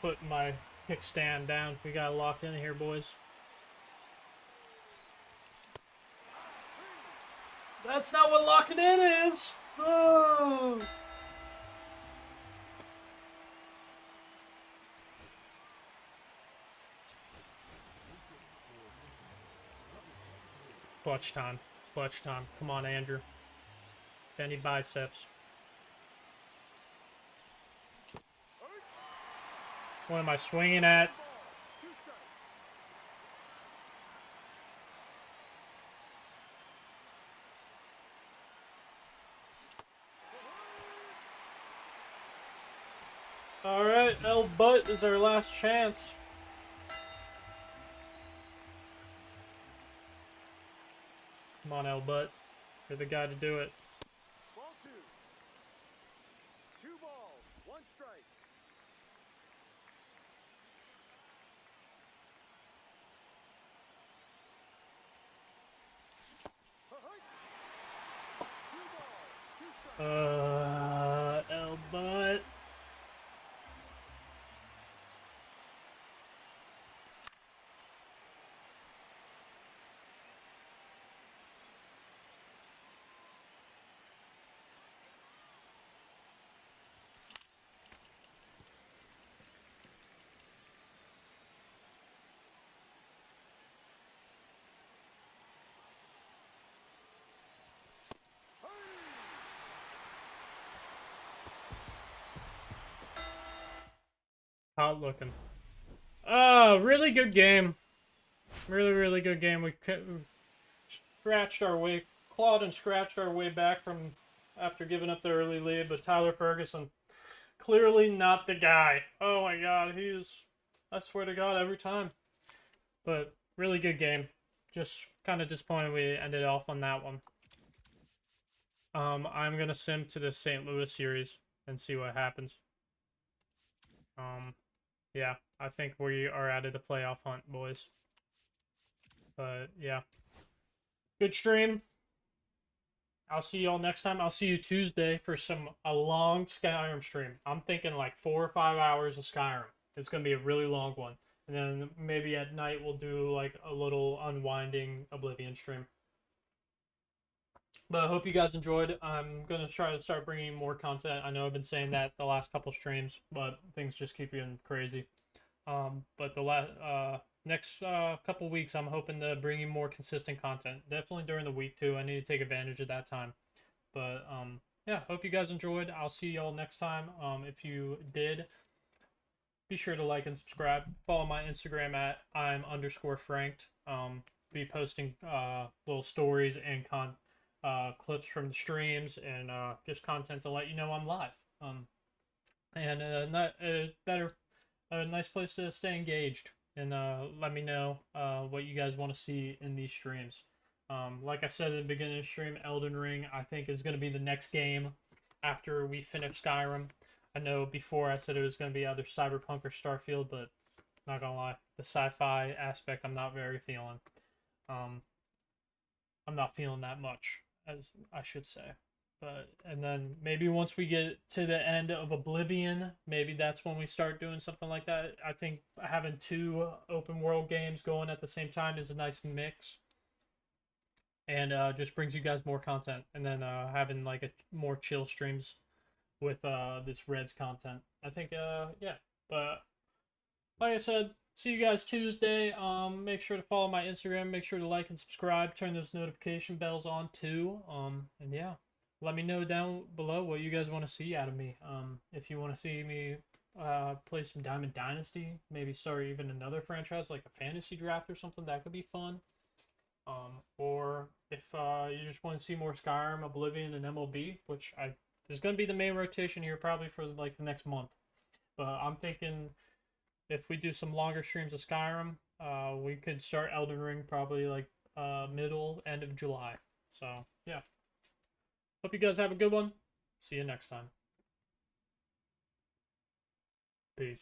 Put my kickstand down. We got locked in here, boys. That's not what locking in is! Oh. Clutch time. Clutch time. Come on, Andrew. Benny biceps. What am I swinging at? Alright, L. Butt is our last chance. Come on, L. Butt. You're the guy to do it. Ball 2. 2 balls, 1 strike. L. Butt. Hot looking. Oh, really good game. Really, really good game. We scratched our way, clawed and scratched our way back from after giving up the early lead, but Tyler Ferguson, clearly not the guy. Oh my god, he's, I swear to god, every time. But really good game. Just kind of disappointed we ended off on that one. I'm gonna sim to the St. Louis series and see what happens. Yeah, I think we are out of the playoff hunt, boys. But yeah, good stream. I'll see y'all next time. I'll see you Tuesday for a long Skyrim stream. I'm thinking like 4 or 5 hours of Skyrim. It's gonna be a really long one. And then maybe at night we'll do like a little unwinding Oblivion stream. But I hope you guys enjoyed. I'm gonna try to start bringing more content. I know I've been saying that the last couple streams, but things just keep getting crazy. But the next couple weeks, I'm hoping to bring you more consistent content. Definitely during the week too. I need to take advantage of that time. But yeah, hope you guys enjoyed. I'll see y'all next time. If you did, be sure to like and subscribe. Follow my Instagram at I'm_franked. Be posting little stories and clips from the streams and just content to let you know I'm live. And not better a nice place to stay engaged and let me know what you guys want to see in these streams. Like I said at the beginning of the stream, Elden Ring I think is going to be the next game after we finish Skyrim. I know before I said it was going to be either Cyberpunk or Starfield, but not gonna lie, the sci-fi aspect I'm not very feeling. I'm not feeling that much, as I should say. But and then maybe once we get to the end of Oblivion, maybe that's when we start doing something like that. I think having two open world games going at the same time is a nice mix, and just brings you guys more content. And then having like a more chill streams with this Reds content. I think yeah. But like I said, see you guys Tuesday. Make sure to follow my Instagram. Make sure to like and subscribe. Turn those notification bells on too. And yeah, let me know down below what you guys want to see out of me. If you want to see me play some Diamond Dynasty, maybe start even another franchise like a fantasy draft or something, that could be fun. Or if you just want to see more Skyrim, Oblivion, and MLB, which is going to be the main rotation here probably for like the next month. But I'm thinking if we do some longer streams of Skyrim, we could start Elden Ring probably like end of July. So yeah. Hope you guys have a good one. See you next time. Peace.